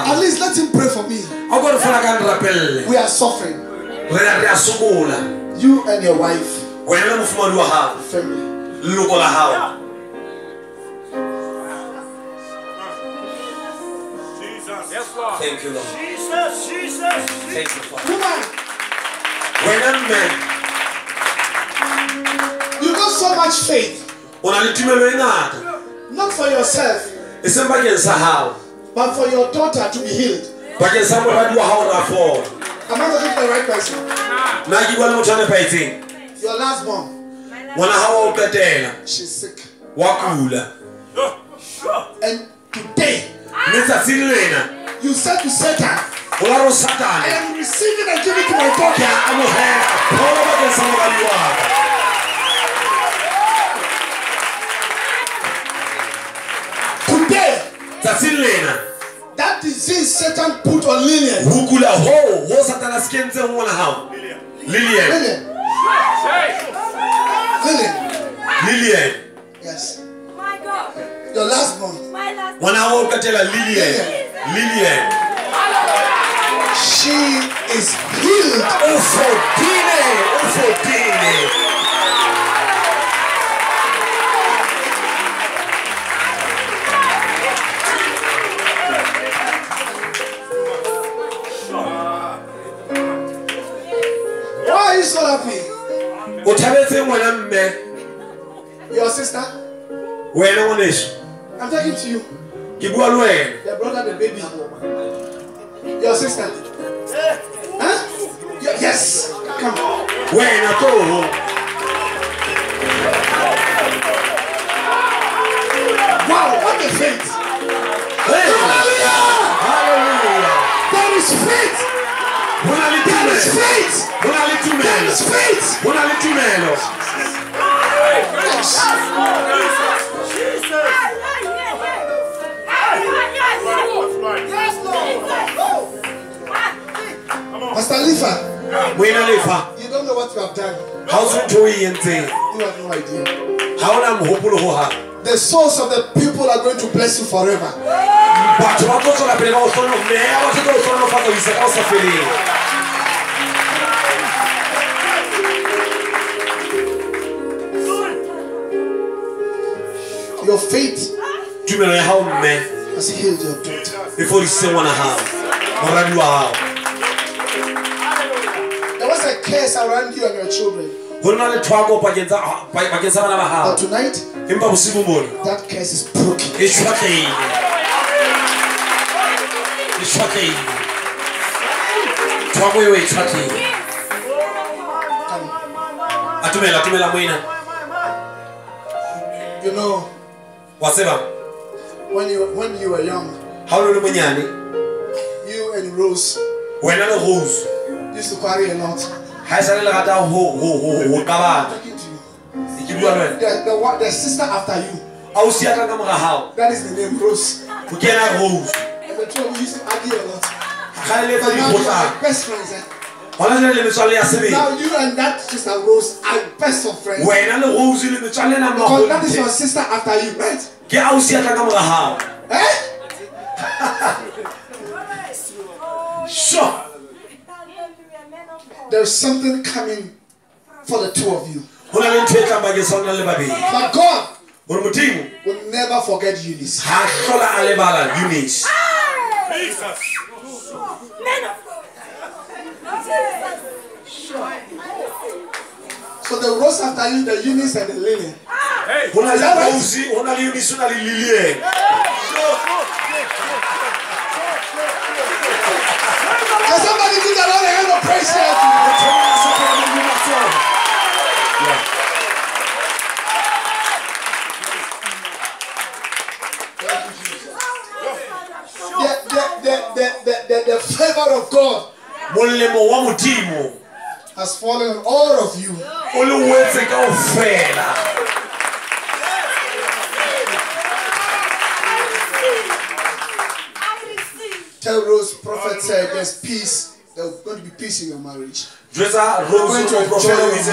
S1: At least let him pray for me. We are suffering. You and your wife. Family.
S3: Thank you, Lord.
S4: Jesus.
S3: Thank you, Father.
S1: Woman,
S3: When
S1: you got so much faith. Not for yourself, but for your daughter to be healed. Am I talking to the right person? Your last born. She's sick. And today, you said to Satan, I am receiving and giving to my daughter. Today, that disease Satan put on Lillian. Lillian. Yes.
S6: My God.
S1: Your last born.
S6: My last
S3: Lillian.
S1: She is healed. Why are you so happy? Your sister? I'm talking to you. The brother, the baby. Your sister? Huh? Yes. Come. Wow, what a faith. Hallelujah. There is faith. There is faith. There is faith. Pastor Lifa, you don't know what you have done. You have no idea. The souls of the people are going to bless you forever. Your faith has healed your daughter. There was a curse around you and your children. But tonight, that curse is broken. You know, when you were young, you and Rose used to carry a lot. Talking to you. The sister after you. That is the name Rose. And the two of you used to argue a lot. But now you are like best friends. Now you and that sister Rose are best of friends. Because that is your sister after you, right? Eh? Sure. There's something coming for the two of you. But God will never forget Eunice. So the rose after you, the Eunice and the Lillian. Is that right? Can somebody give that all a hand of praise here? has fallen on all of you. Tell Rose, prophet said there's peace. There's going to be peace in your marriage. You're going to enjoy your marriage.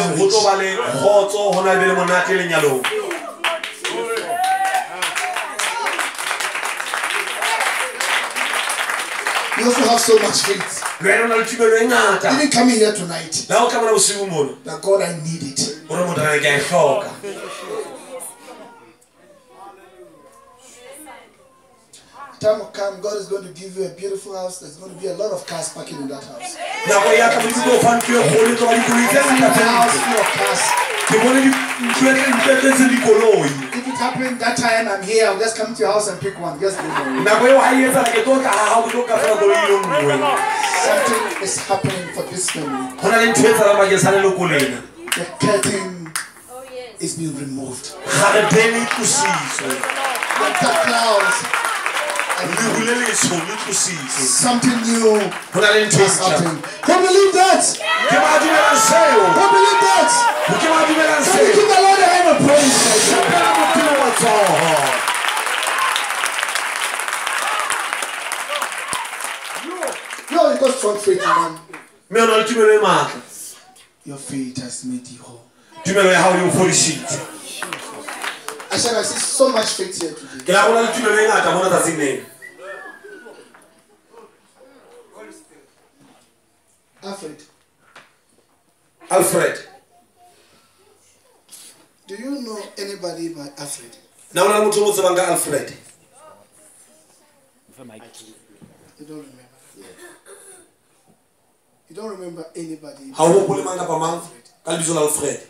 S1: You also have so much faith. Even coming here tonight, that God, I need it. Time will come, God is going to give you a beautiful house. There's going to be a lot of cars parking in that house. A house full of cars. If it happened that time I'm here, I'll just come to your house and pick one. Just something is happening for this family. The curtain is being removed. The clouds. Something new has happened. Who believe that? Who believe that? Can you give the Lord a hand of praise? You got strong faith, man. Your faith has made you whole. I said I see so much faith here today. Alfred. Do you know anybody by Alfred? Alfred. You don't remember. You don't remember anybody. Alfred.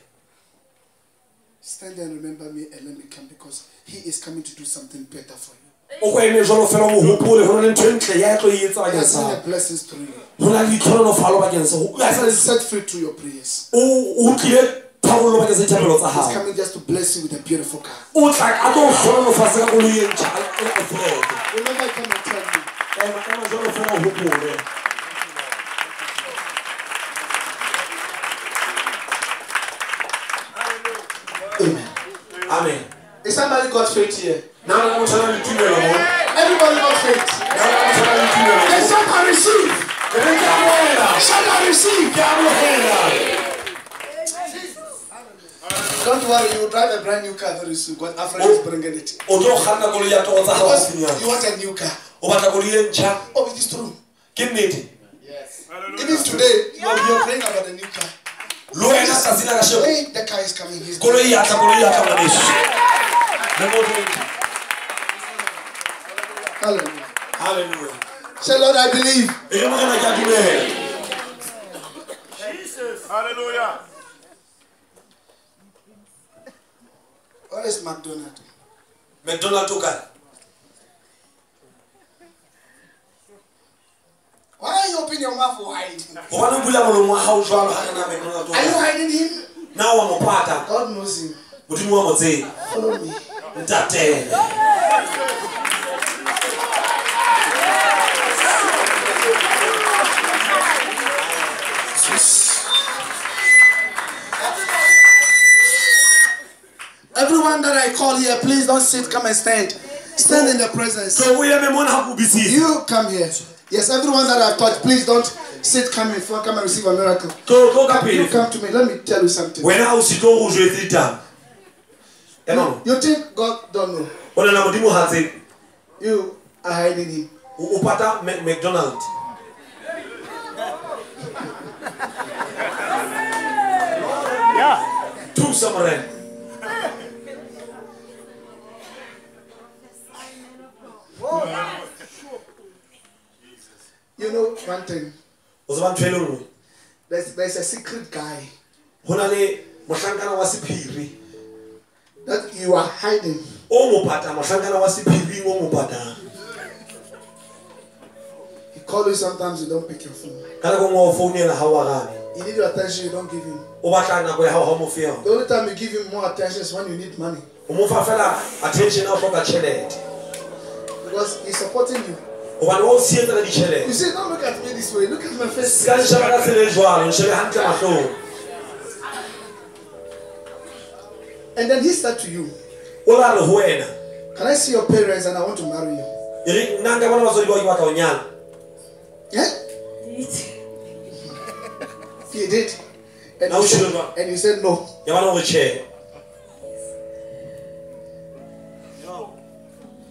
S1: Stand there and remember me and let me come, because he is coming to do something better for you. He has seen the blessings through you. He has set free through your prayers. He's coming just to bless you with a beautiful car. Remember, I come and tell you. Amen. Amen. Is somebody got faith here? Everybody got faith. They shall I receive. Shall I receive? Don't worry, you will drive a brand new car very soon. God, Alfred is bringing it. Because you want a new car. Oh, it is true. Give me it. Yes. Even today, you are praying about a new car. Wait, the car is coming. He's Hallelujah. Hallelujah. Say, Lord, I believe. Jesus. Hallelujah. Where is McDonald? McDonald took her. Why are you opening your mouth wide? Are you hiding him? God knows him. Follow me. Everyone that I call here, please don't sit, come and stand. Stand in the presence. You come here. Yes, everyone that I've touched, please don't sit, come in front, come and receive a miracle. You come to me, let me tell you something. You think God don't know? You are hiding him. McDonald. Yeah. Two somewhere. You know one thing. There's a secret guy that you are hiding. He calls you sometimes, you don't pick your phone. He needs your attention, you don't give him. The only time you give him more attention is when you need money. Because he's supporting you. You see,
S6: don't look at me this way. Look at my face. And then he said to you, can I see your parents and I want to marry you? Yeah? He did. And you said no.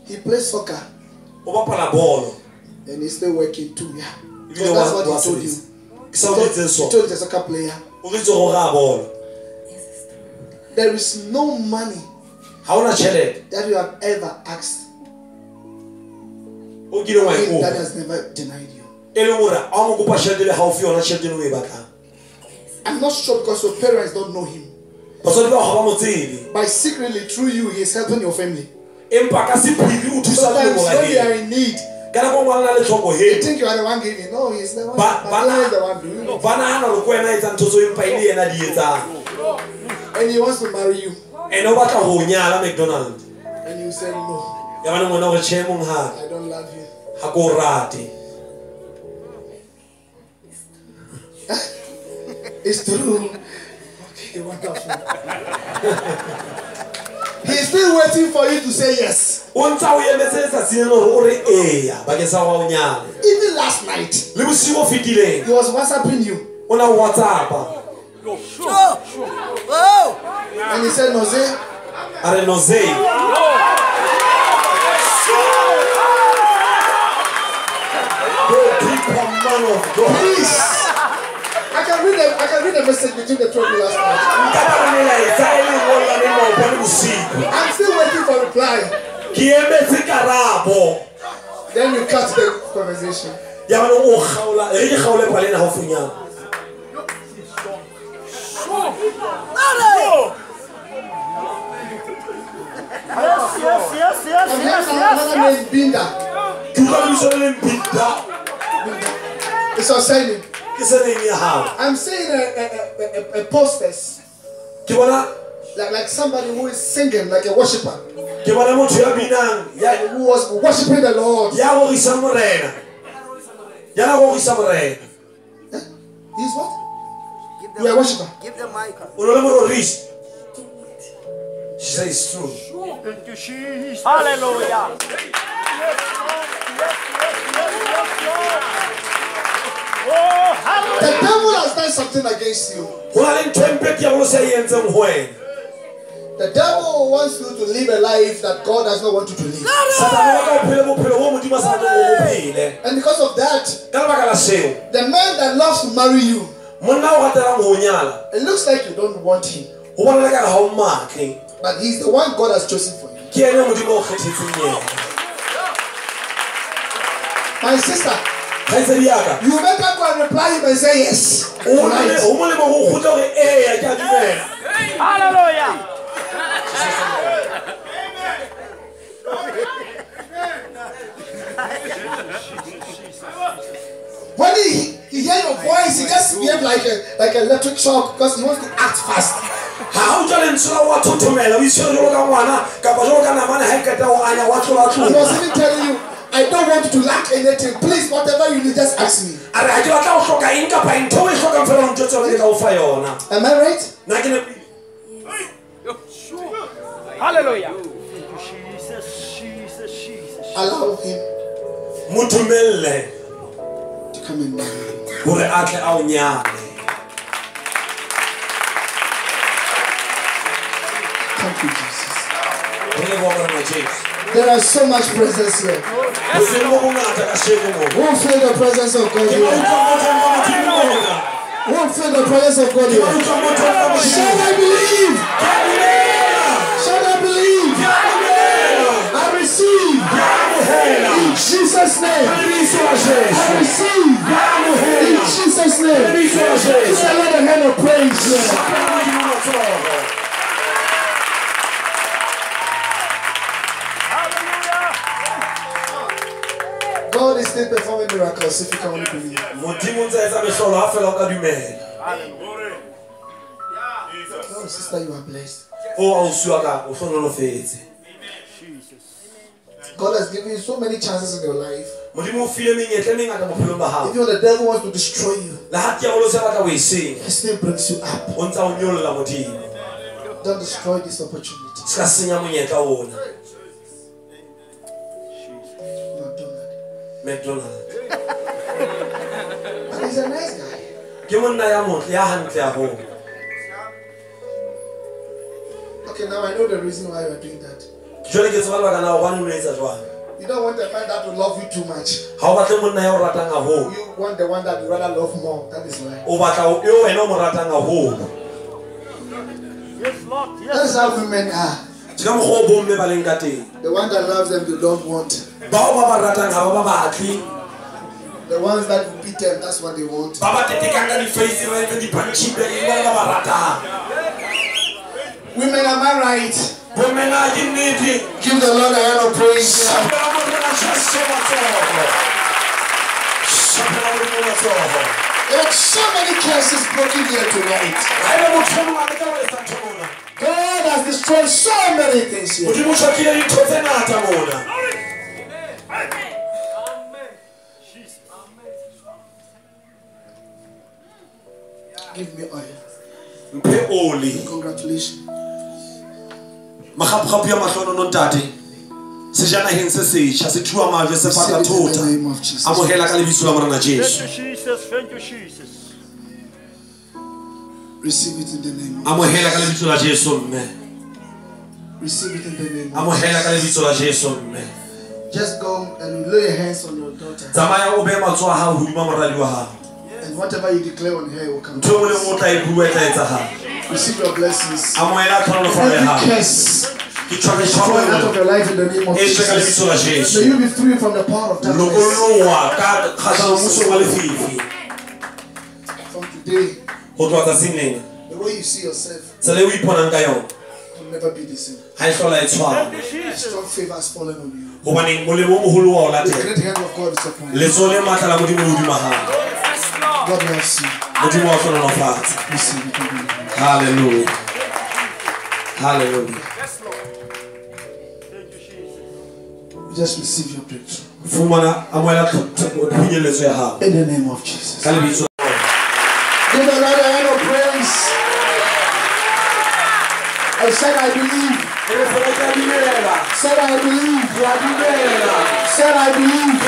S6: He plays soccer. And he's still working too. Yeah. So that's what he told you. He told the soccer player. There is no money that you have ever asked him that has never denied you. I'm not sure because your parents don't know him. But secretly through you, he is helping your family. Sometimes when they are in need, you think you are the one giving. No, he's the one. Allah is the one doing it. And he wants to marry you. And you said no. I don't love you. It's true. Okay, wonderful. He's still waiting for you to say yes. Even last night, he was WhatsApping you. And he said, Nose. Please. I can read the message between the two of you last night. I'm still waiting for a reply. Then you cut the conversation. Yes. Binda. It's our signing. I'm saying a posters. Like somebody who is singing, like a worshiper. Who was worshiping the Lord. He's what? You are a worshiper. Give the mic. She says it's true.
S4: Hallelujah.
S6: The devil has done something against you. The devil wants you to live a life that God does not want you to live. And because of that, the man that loves to marry you, it looks like you don't want him. But he's the one God has chosen for you. My sister, you better go and reply him and say yes.
S4: Hallelujah.
S6: When he hears your voice, he just behaves like an electric shock because he wants to act fast. He was even telling you, I don't want you to lack anything. Please, whatever you need, just ask me. Am I right?
S4: Hallelujah.
S6: Allow him to come and marry you. Thank you, Jesus. There is so much presence here. Who feel the presence of God here? Who feel the presence of God here? Shall I believe? Shall I believe? I receive. In Jesus' name. I receive. In Jesus' name. Just let the hand of praise here. God is still performing miracles if you can only believe. Oh, sister, you are blessed.
S1: God has given you so many chances in your life.
S6: If the devil wants to destroy you, he still brings you up. Don't destroy this opportunity. McDonald. But he's a nice guy. Okay, now I know the reason why you are doing that. You don't want a man that will love you too much. You want the one that you rather love more. That is why. That is how women are. The one that loves them, they don't want. The ones that will beat them, that's what they want. Women, am I right? Give the Lord a hand of praise. There are so many curses broken here tonight. God has destroyed so many things here. Give me oil. Congratulations. Receive it in the name of Jesus. Receive it in the name of Jesus. Just go and lay your hands on your daughter. And whatever you declare on her will come to us. Receive your blessings. Every curse destroyed out of your life in the name of Jesus. May you be free from the power of darkness. From today, the way you see yourself will never be the same. Strong favor has fallen on you. The great hand of God is upon you. God bless you. Receive it. Hallelujah. Hallelujah.
S1: Just receive your breakthrough.
S6: In the name of Jesus.
S1: Give another hand of praise. I said I believe. Said I believe. Said I believe.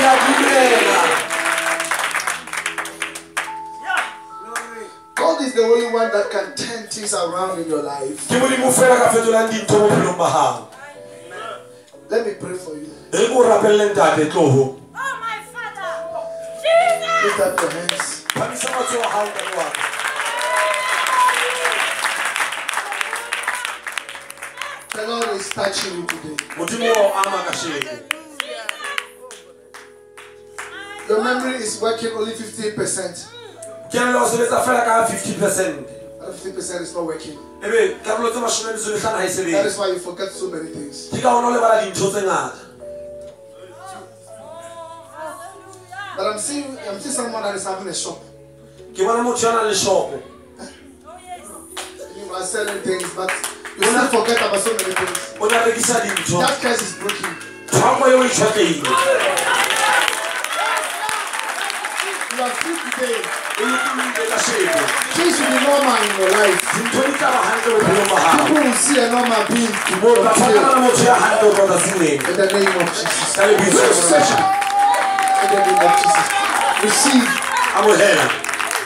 S1: God is the only one that can turn things around in your life. Let me pray for you.
S7: Oh my Father, Jesus!
S1: Lift up your hands. The Lord is touching you today. Your memory is working only 15%. 50% is not working. That is why you forget so many things. But I'm seeing someone that is having a shop. You are selling things, but you still forget about so many things. That curse is broken. You are free today. Things will be normal in your life. People will see a normal being tomorrow. In the name of Jesus. In the name of Jesus. Receive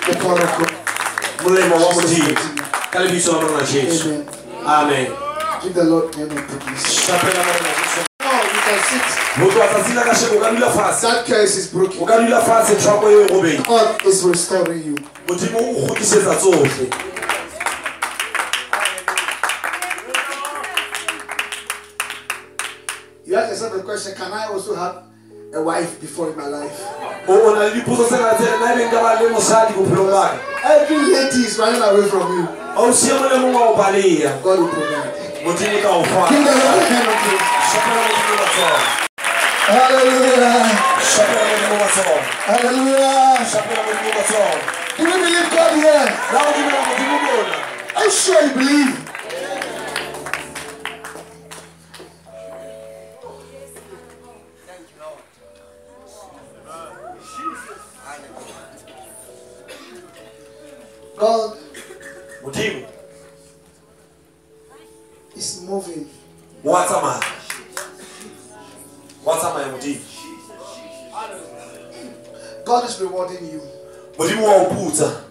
S1: the power of God.
S6: Amen.
S1: Give the Lord the name of praise. Now you can sit. That curse is broken. God is restoring you. You ask yourself a question, can I also have a wife before in my life? Every lady is running away from you. God will provide. Give the Lord a hand of praise. Hallelujah. Hallelujah. Do you believe God here? I'm sure you believe. God
S7: Modimo
S1: is moving.
S7: wa tsamaya. Wa tsamaya Modimo.
S1: God is rewarding you.
S7: Modimo wa o putsa.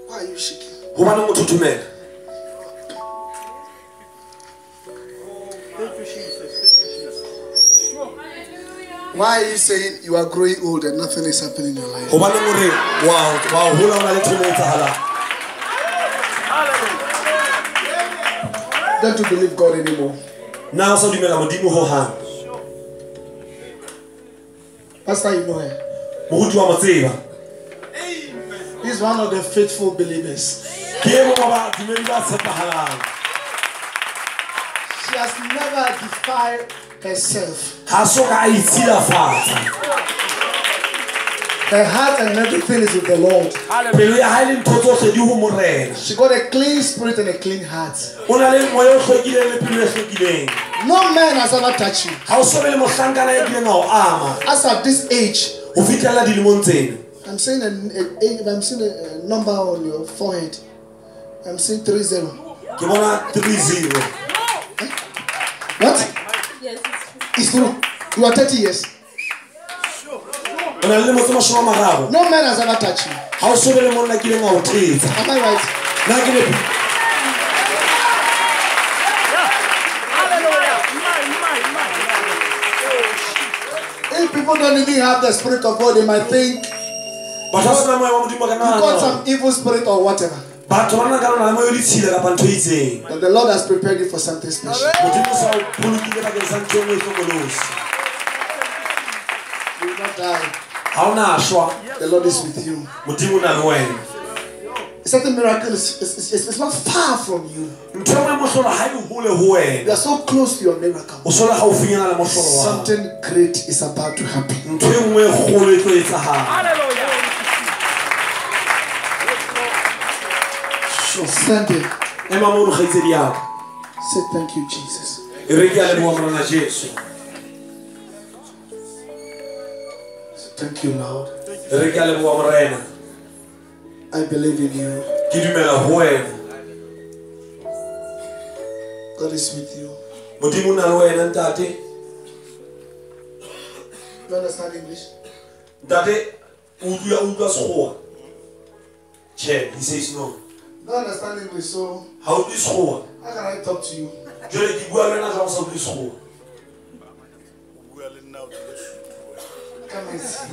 S1: Why are you shaking?
S7: Hobane motho thumela.
S1: Why are you saying you are growing old and nothing is happening in your life?
S7: Hobane more wa hola ona le thole etsahala.
S1: Don't you believe God anymore?
S7: Na o sa dumela Modimo ho hang.
S1: Pastor, you know her.
S7: Moruti wa motseba.
S1: He's one of the faithful believers.
S7: Ke mo ba dumedi ba tshepahalang.
S1: She has never defied herself.
S7: Ha so ka a itshilafatsa.
S1: Her heart and everything is with the Lord.
S7: Pelo ya hae le ntho tsohle di ho morena.
S1: She got a clean spirit and a clean heart.
S7: O na le moya o hlwekileng le pelo e hlwekileng.
S1: No man has ever touched you.
S7: Ha o so be le mohlankana ya kileng a o ama.
S1: As at this age,
S7: Ho fitlhela dilemong tsena.
S1: I'm seeing a number on your forehead. I'm seeing 30.
S7: Ke bona 30.
S1: What?
S5: Yes,
S1: It's true. You are 30 years.
S7: O na le motho mashome a mararo.
S1: No man has ever touched you.
S7: Ha o so be le monna kileng a o thetsa.
S1: Am I right?
S7: Na ke le
S1: If people don't even have the spirit of God, they might think
S7: batho ba sena moya wa Modimo ka
S1: you got
S7: nana.
S1: some evil spirit or whatever.
S7: Batho ba nna ka nna le moya o ditshila kapa ntho e itseng.
S1: But the Lord has prepared you for something special.
S7: Modimo sa o bolokile bakeng sa ntho e nngwe e hlokolosi.
S1: You will not die.
S7: Ha o na shwa.
S1: The Lord is with you.
S7: Modimo o na le wena.
S1: Certain miracle is not far from you.
S7: Ntho e nngwe e mohlola ha e hole ho
S1: You
S7: wena.
S1: are so close to your miracle.
S7: O sola haufinyana le mohlola wa hao.
S1: Something great is about to happen.
S7: Ntho e nngwe e kgolo e tlo etsahala.
S1: Stand there.
S7: Ema mo kgaitsedi ya ka.
S1: Say thank you, Jesus.
S7: E re ke a leboha morena Jesu.
S1: Thank you, Lord.
S7: E re ke a leboha morena.
S1: I believe in you.
S7: Ke dumela ho wena.
S1: God is with you.
S7: Modimo o na le wena ntate.
S1: You understand English?
S7: Ntate o utlwa sekgowa. Che, he says no.
S1: You don't understand English, so
S7: Ha o utlwe sekgowa.
S1: how can I talk to you?
S7: Jwale ke bua le wena jwang sa utlwe sekgowa.
S1: Come and see.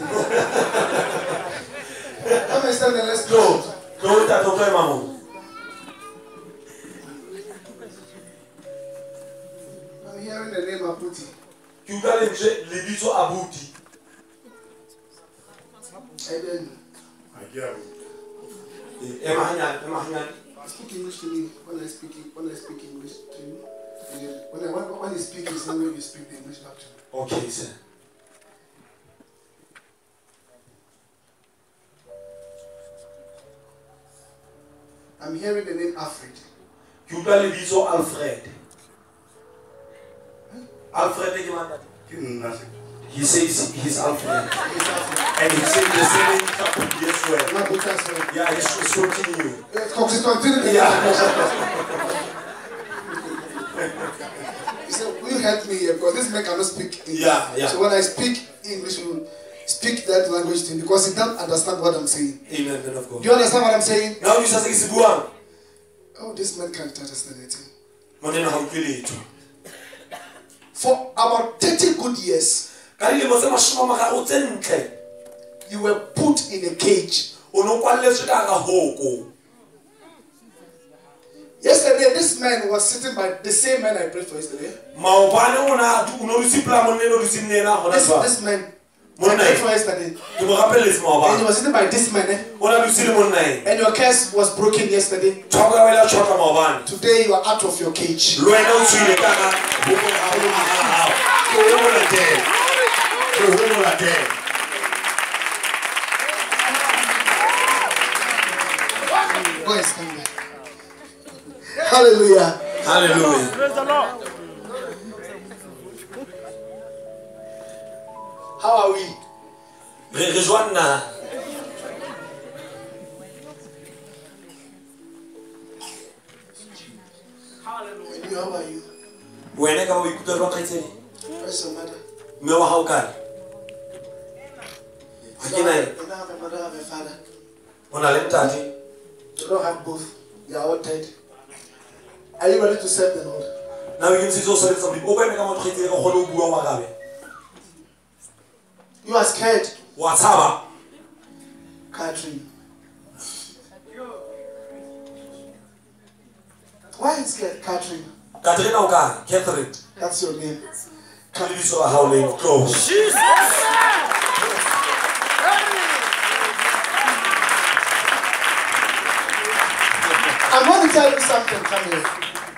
S1: Come and stand and let's go.
S7: Ke o ntate o tlo ema moo.
S1: I'm hearing the name Abuti.
S7: Ke utlwa lentswe lebitso Abuti.
S1: And then
S7: Ema hanyane.
S1: speak English to me when I speak English to you. And then when you speak his language, you speak the English back to me.
S7: Okay, sir.
S1: I'm hearing the name Alfred.
S7: Ke utlwa lebitso Alfred. Alfred ke mang? He says he's Alfred.
S1: It's Alfred.
S7: And he said the same thing as well.
S1: Not because
S7: Yeah, he's continue.
S1: He said, will you help me here? Because this man cannot speak English.
S7: Yeah.
S1: So when I speak English, you speak that language to him because he don't understand what I'm saying.
S7: Amen, man of God.
S1: Do you understand what I'm saying?
S7: Now you say it's buang.
S1: Oh, this man can't understand anything.
S7: Monena ha utlwe letho.
S1: For about 30 good years,
S7: Ka dilemo tse 30 tse ntle.
S1: you were put in a cage.
S7: O no kwalletswe ka hara hoko.
S1: Yesterday, this man was sitting by the same man I prayed for yesterday.
S7: Maobane ona o no disipla monene o disinena hona ba.
S1: This man I prayed for yesterday.
S7: Ke mo rapelletse
S1: And
S7: maobane.
S1: he was sitting by this man.
S7: Ona dusile monna.
S1: And your curse was broken yesterday.
S7: Thoko ya wena tshoka maobane.
S1: Today, you are out of your cage.
S7: Le wena o tswile ka hara hoko ya hao. Ke o bona teng. Ke o bona teng.
S1: Go and stand there. Hallelujah.
S7: Hallelujah.
S4: Praise the Lord.
S1: How are we?
S7: Re jwanna.
S6: you, how are you?
S7: Wena ka o ikutlwa jwang kgaitsedi?
S6: Where's your mother?
S7: Mme wa hao kae? Ha ke na
S6: You don't have a mother, have a father.
S7: o na le ntate.
S6: You don't have both. They are all dead. Are you ready to serve the Lord?
S7: Na o ikentse o sebetsa modimo. O ka eme ka motho kgaitsedi ka kgone ho bua o arabe.
S6: You are scared,
S7: Wa tshaba.
S6: Catherine. Why are you scared, Catherine?
S7: Katrina o kae? Catherine.
S6: That's your name.
S7: Ka lebitso la hao leng tloho.
S6: I'm going to tell you something. Come here.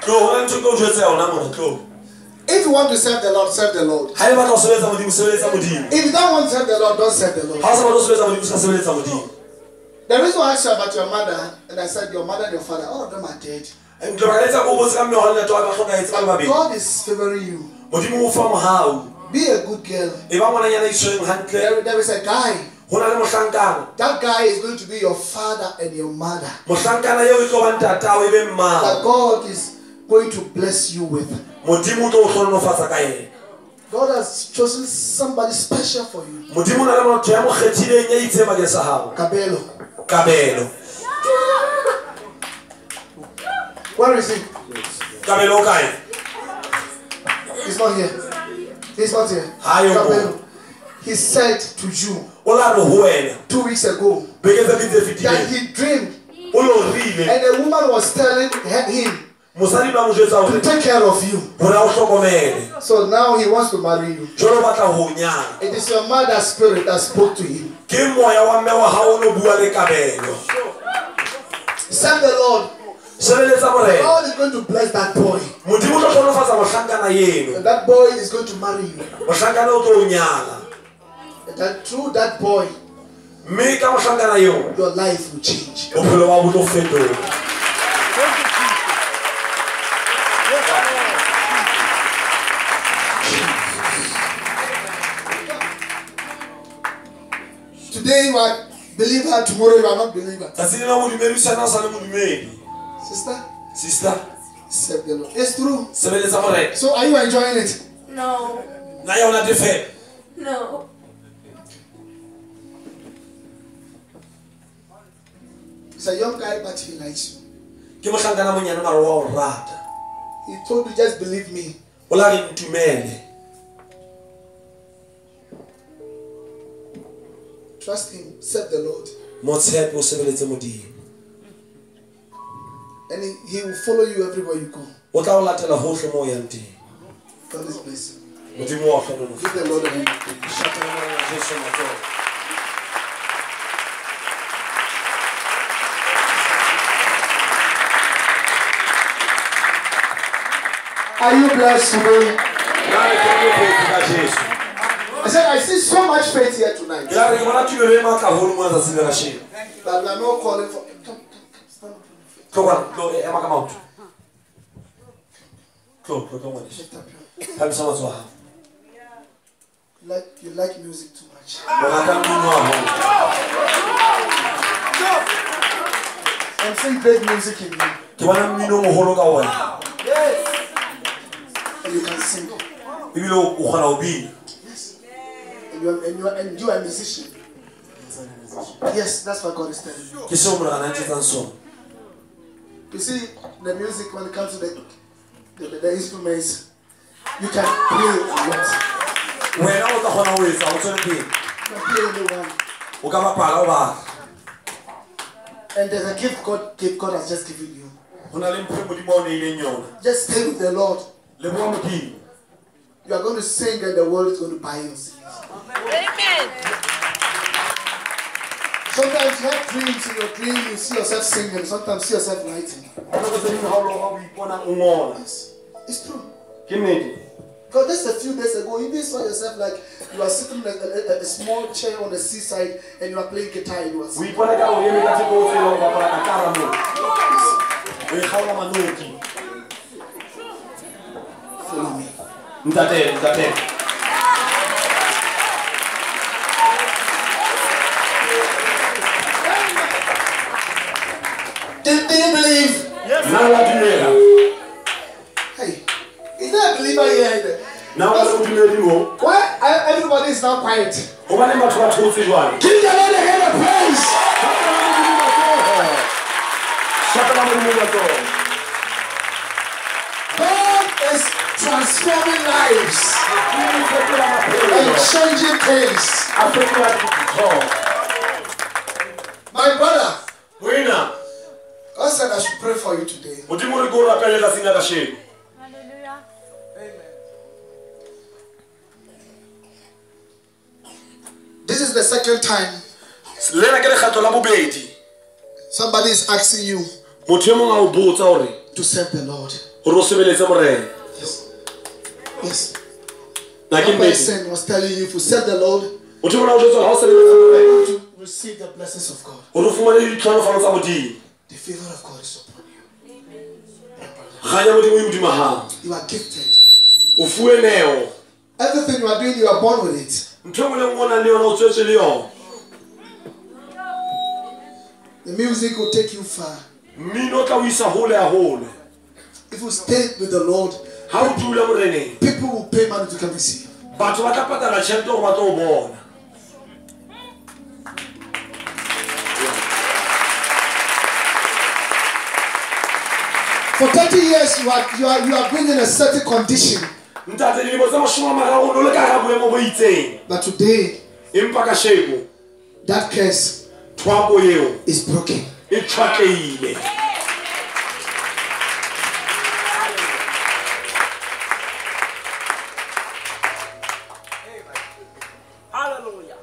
S7: Tloho o ntse o jwetsa yona mona tloho.
S6: If you want to serve the Lord, serve the Lord.
S7: Ha eba o sebetsa modimo sebeletsa modimo.
S6: If you don't want to serve the Lord, don't serve the Lord.
S7: Ha o sa batla o sebetsa modimo ska sebeletsa modimo.
S6: The reason why I asked you about your mother, and I said your mother and your father, all of them are dead. God is favoring you. Be a good girl. There is a guy. That guy is going to be your father and your mother. That God is going to bless you with. God has chosen somebody special for you.
S7: Kabelo.
S6: Where is he?
S7: Kabelo kai.
S6: He's not here. He's not here. Kabelo. He said to you 2 weeks ago that he dreamed and a woman was telling him to take care of you. So now he wants to marry you. It is your mother's spirit that spoke to him. Serve the Lord. God is going to bless that boy. And that boy is going to marry you. And that through that boy, your life will change. Today you are believer, tomorrow you are not believer. Sister, serve the Lord. It's true. So are you enjoying it?
S5: No. No.
S6: He's a young guy, but he likes you. He told you, just believe me. Trust him. Serve the Lord. And he will follow you everywhere you go. God is blessing. Give the Lord a hand. Are you blessed today? I said, I see so much faith here tonight. That we are not calling for. Come on, you like music too much. I'm seeing great music in you. Yes. And you can sing. Yes. And you are a musician. Yes, that's what God is telling you. You see, the music, when it comes to the instruments, you can play a lot. You can play anyone. And there's a gift God has just given you. Just stay with the Lord. You are going to sing and the world is going to buy you. Amen. Sometimes you have dreams. In your dream, you see yourself singing. Sometimes you see yourself writing. Yes. It's true. Because just a few days ago, you saw yourself like you are sitting in a small chair on the seaside and you are playing guitar. And you are singing. Follow me. Do you believe?
S7: Yes.
S6: Hey. tonight.
S7: Give the Lord
S6: a hand of praise. God is transforming lives and changing things. My brother, God said I should pray for you today.
S5: Hallelujah.
S6: This is the second time somebody is asking you to serve the Lord. Yes. One person was telling you to serve the Lord, to receive the blessings of God. The favor of God is upon you. You are gifted. Everything you are doing, you are born with it. The music will take you far. If you stay with the Lord, people will pay money to come and see you. For 30 years, you are been in a certain condition. But today, that curse is broken.
S4: Hallelujah.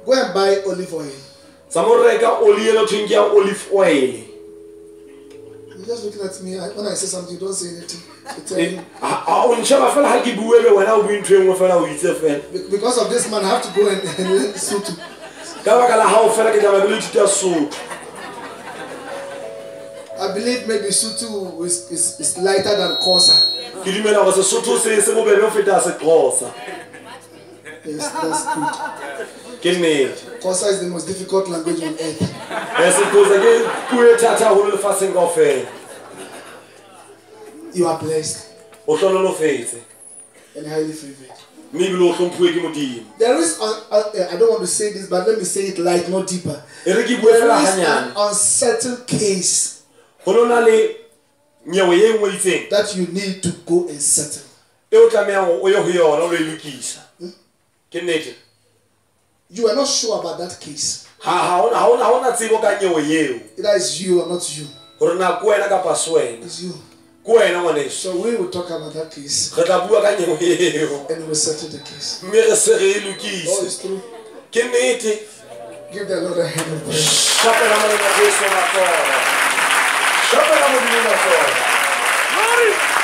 S6: Go and buy olive oil. You're just looking at me. When I say something, you don't say anything. You tell me. Because of this man, I have to go and learn Sutu. I believe maybe Sutu is lighter than Kosa. Yes, that's good. Kosa is the most difficult language on earth. You are blessed and highly favored. There is, I don't want to say this, but let me say it light, not deeper. There is an unsettled case that you need to go and settle. You are not sure about that case. Either it's you or not you. It's you. So we will talk about that case. And we will settle the case. Oh, it's true. Give the Lord a hand of praise.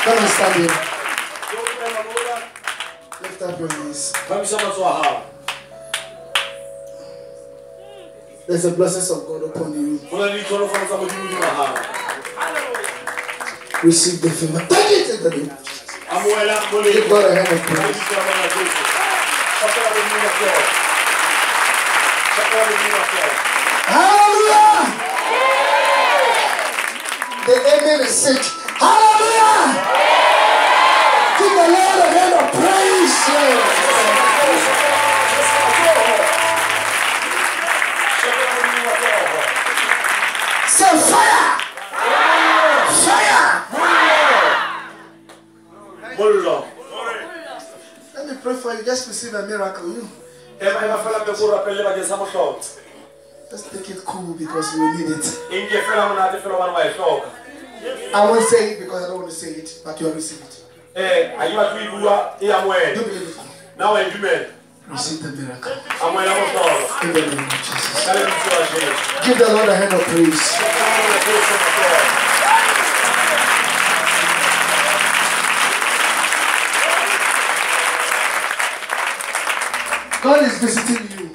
S6: Come and stand here. Lift up your knees. There's a blessing of God upon you. Receive the favor. Take it in the name of Jesus. Give God a hand of praise. Hallelujah! The amen is sick. Hallelujah! Give the Lord a hand of praise. Say fire! Let me pray for you. Just receive a miracle. You. Just take it cool because you need it. I won't say it because I don't want to say it, but you will receive it. Do believe it. Receive the miracle. In the name of Jesus. Give the Lord a hand of praise. God is visiting you.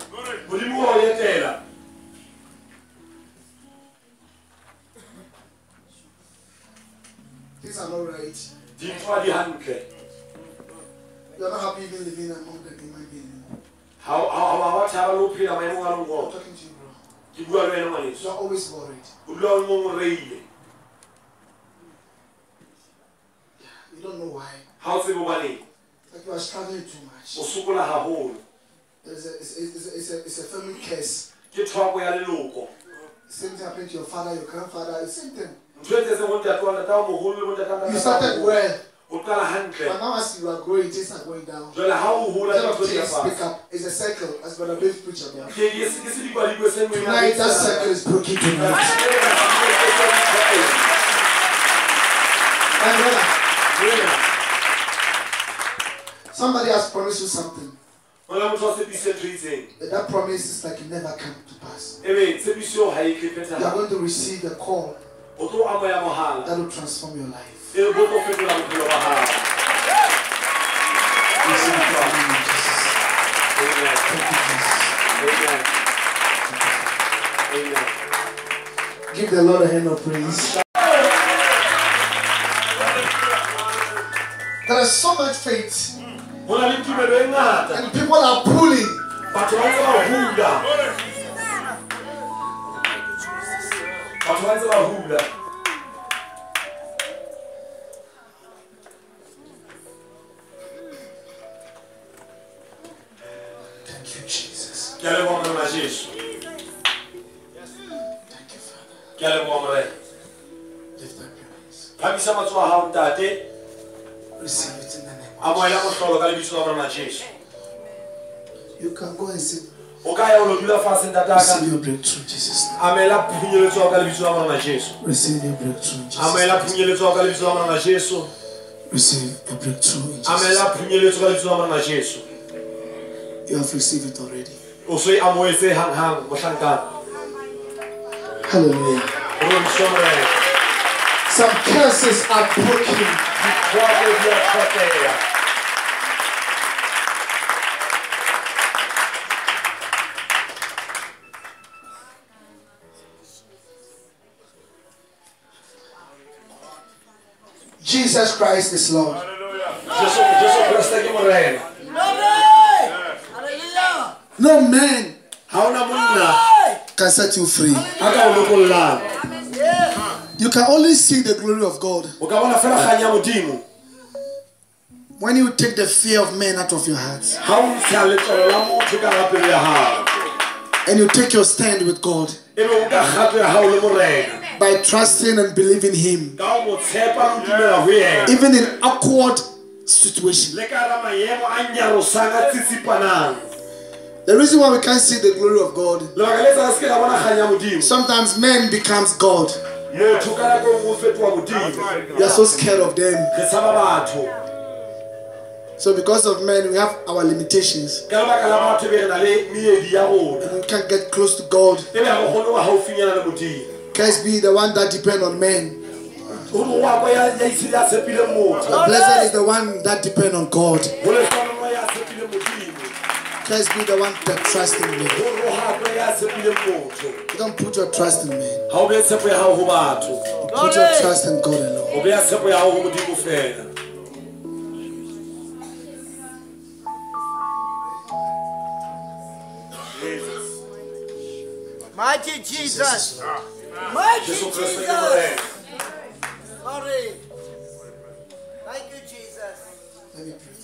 S6: Things are not right. You are not happy even living among the human beings. I'm talking to you, bro. You are always worried. You don't know why. Like
S1: Like you are struggling too much.
S7: O sokola haholo.
S1: It's a family curse.
S7: Ke thwako ya leloko.
S1: Same thing happened to your father, your grandfather. It's same thing.
S7: You
S1: You started well.
S7: But
S1: But now as you are growing, things are going down.
S7: Instead
S1: of things pick up. It's a circle, as Brother Dave preached about. Tonight, that circle is broken tonight. My brother, somebody has promised you something. But that promise is like it never come to pass. You are going to receive a call that will transform your life. Receive it in Jesus. Give the Lord a hand of praise. There is so much faith. And people are pulling. Thank you, Jesus. Thank you, Father. Lift up your hands. Receive it in the name of Jesus. You can go and sit. Receive your breakthrough in Jesus' name. Receive your breakthrough in Jesus' name. Receive your breakthrough in Jesus' name. You have received it already. Hallelujah. Some curses are broken. Jesus Christ is Lord. No man can set you free. You can only see the glory of God when you take the fear of men out of your hearts and you take your stand with God by trusting and believing Him, even in awkward situations. The reason why we can't see the glory of God, sometimes man becomes God. We are so scared of them. So because of men, we have our limitations. And we can't get close to God. Christ be the one that depends on men. Blessed is the one that depends on God. Christ be the one that trusts in men. You don't put your trust in men. You put your trust in God alone.
S8: Mighty Jesus. Mighty Jesus. Sorry. Thank you, Jesus.
S1: Let me pray.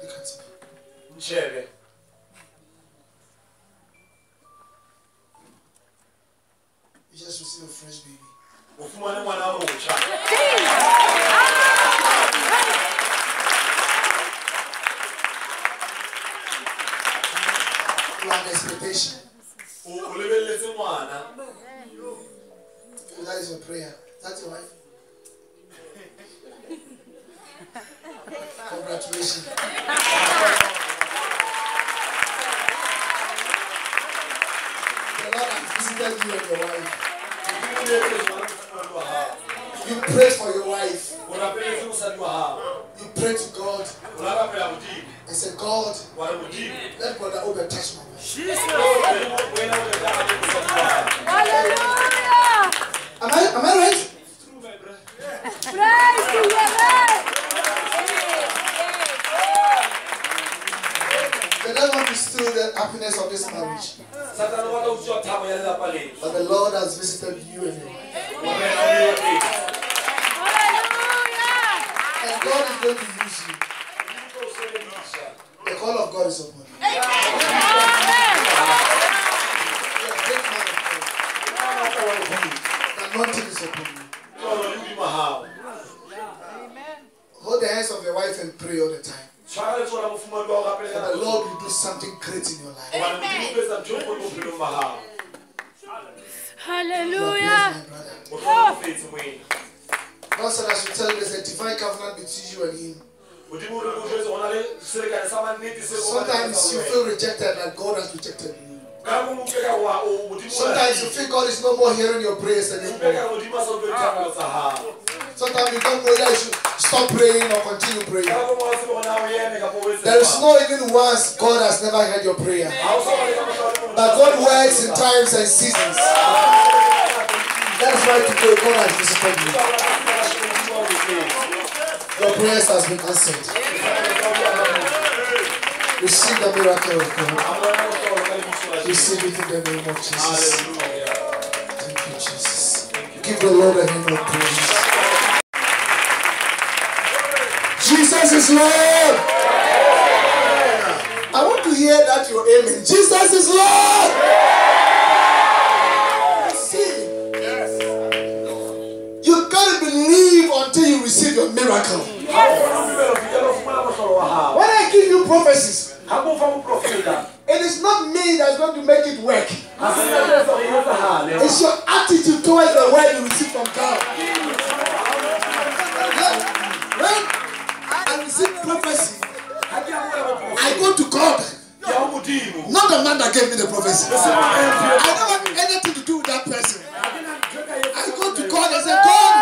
S1: Look at me. You just received a fresh baby. You have expectation. That is your prayer. That's your wife. Congratulations. The Lord has visited you and your wife. You pray for your wife. You pray to God and say, God, let Brother Obed touch my wife. Am I right? The devil wants to steal the happiness of this marriage. But the Lord has visited you and your wife.
S6: God is going to use you. The call of God is upon you. The anointing is upon you. Hold the hands of your wife and pray all the time. That the Lord will do something great in your life.
S9: Hallelujah.
S6: God said I should tell you there's a divine covenant between you and him. Sometimes you feel rejected like God has rejected you. Sometimes you feel God is no more hearing your prayers anymore. Sometimes you don't know that you should stop praying or continue praying. There is no even once God has never heard your prayer. But God works in times and seasons. That's why today God has visited you. Your prayers has been answered. Receive the miracle of God. Receive it in the name of Jesus. Thank you, Jesus. Give the Lord a hand of praise. Jesus is Lord. I want to hear that your amen. Jesus is Lord. See, you can't believe until you receive your miracle. When I give you prophecies, it is not me that's going to make it work. It's your attitude towards the word you receive from God. When I receive prophecy, I go to God. Not the man that gave me the prophecy. I don't have anything to do with that person. I go to God and say, God,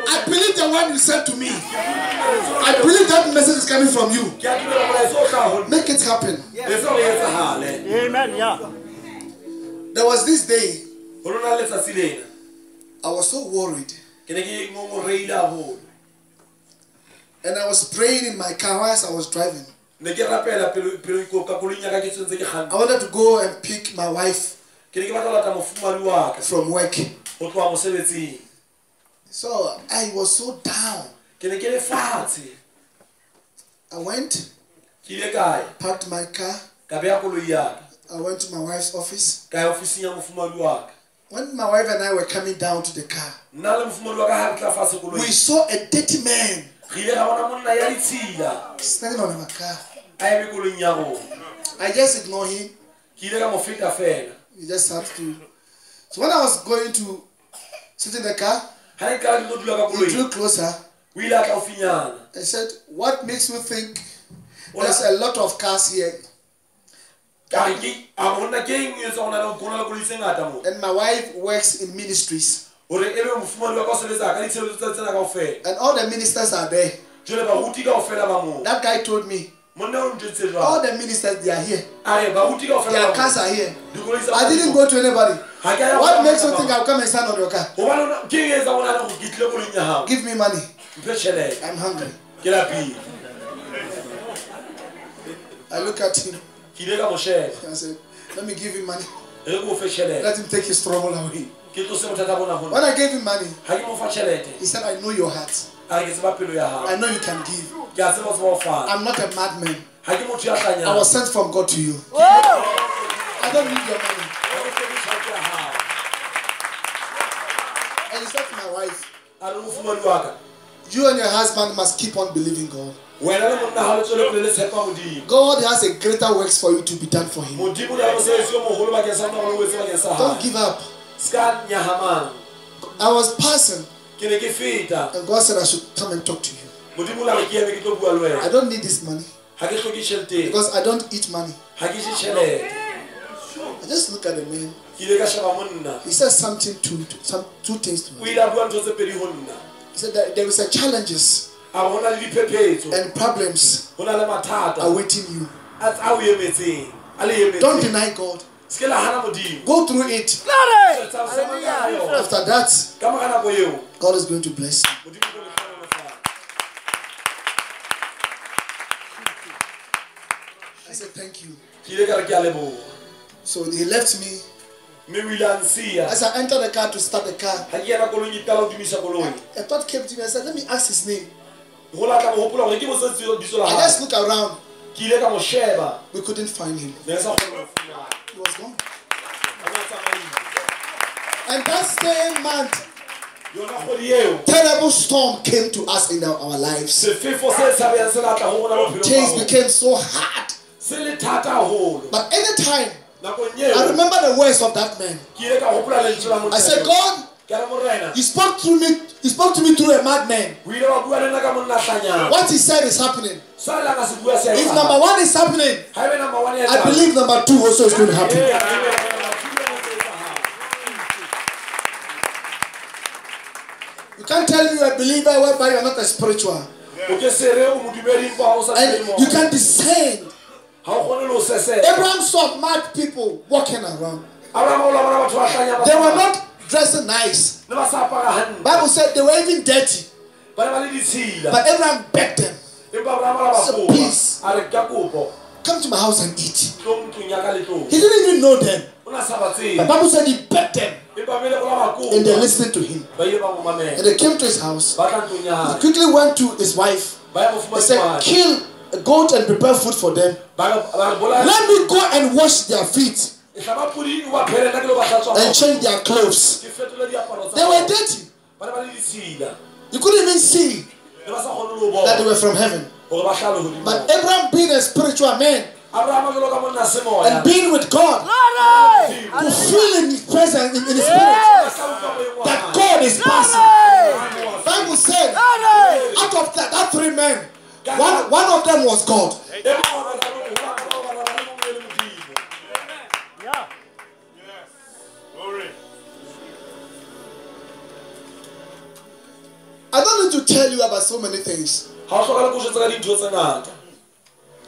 S6: I believe the one you sent to me. I believe that message is coming from you. Make it happen.
S5: Amen. Yeah.
S6: There was this day, I was so worried. And I was praying in my car as I was driving. I wanted to go and pick my wife from work. So I was so down. I went, parked my car. I went to my wife's office. When my wife and I were coming down to the car, we saw a dirty man standing on our car. I just ignored him. He just had to. So when I was going to sit in the car, he drew closer. I said, "What makes you think there's a lot of cars here?" And my wife works in ministries. And all the ministers are there. That guy told me, all the ministers, they are here. Their cars are here. I didn't go to anybody. What makes you think I'll come and stand on your car? Give me money. I'm hungry. I look at him. I said, let me give him money. Let him take his trouble away. When I gave him money, he said, I know your heart. I know you can give. I'm not a madman. I was sent from God to you. I don't need your money. And he said to my wife, you and your husband must keep on believing God. God has a greater works for you to be done for him. Don't give up. I was passing, and God said I should come and talk to you. I don't need this money because I don't eat money. I just look at the man. He said something two things to me. He said that there is a challenges and problems awaiting you. Don't deny God. Go through it. After that, God is going to bless you. I said thank you. So he left me. As I entered the car to start the car, a thought came to me. I said, let me ask his name. I just look around. We couldn't find him. He was gone. And that same month, terrible storm came to us in our lives. Things became so hard. But anytime I remember the words of that man, I said, God, you spoke to me through a madman. What he said is happening. If number one is happening, I believe number two also is going to happen. You can't tell me you're a believer whereby you're not a spiritual. And you can't discern. Abraham saw mad people walking around. They were not dressing nice. Bible said they were even dirty. But Abraham begged them. So please, come to my house and eat. He didn't even know them. The Bible said he begged them. And they listened to him. And they came to his house. He quickly went to his wife. He said, kill a goat and prepare food for them. Let me go and wash their feet and change their clothes. They were dirty. You couldn't even see that they were from heaven. But Abraham, being a spiritual man and being with God, to feel in his presence, in his spirit, that God is passing. The Bible said, out of that three men, one of them was God. I don't need to tell you about so many things.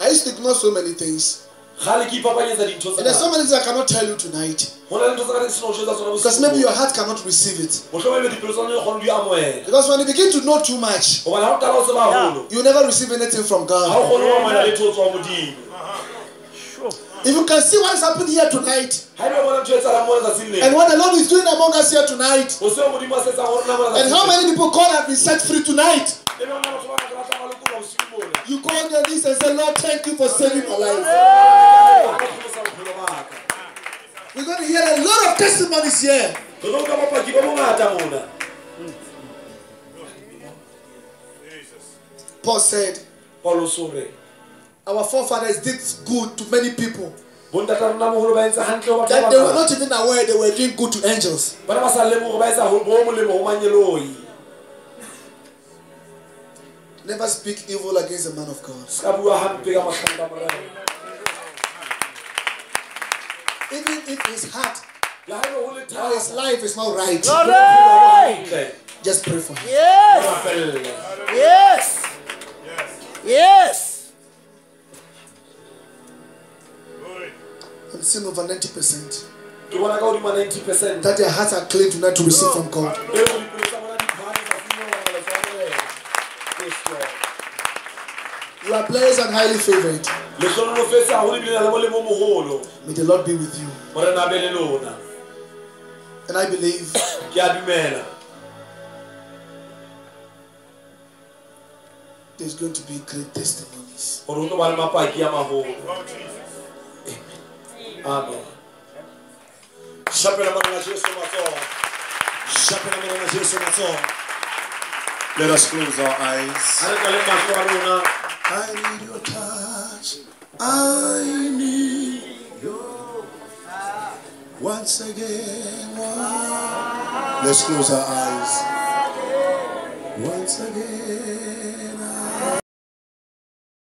S6: I used to ignore so many things. And there's so many things I cannot tell you tonight. Because maybe your heart cannot receive it. Because when you begin to know too much, you never receive anything from God. If you can see what is happening here tonight, and what the Lord is doing among us here tonight, and how many people God have been set free tonight, you go on your knees and say, Lord, thank you for saving my life. We're going to hear a lot of testimonies here. Paul said, our forefathers did good to many people, that they were not even aware they were doing good to angels. Never speak evil against a man of God. Even if his heart or his life is not right, just pray for him.
S8: Yes. Yes.
S6: I'm seeing over 90% that their hearts are clean tonight to receive from God. You are blessed and highly favored. May the Lord be with you. And I believe there's going to be great testimonies.
S7: Amen. Let us close our eyes. I need your touch. I need your once again. Let's close our eyes.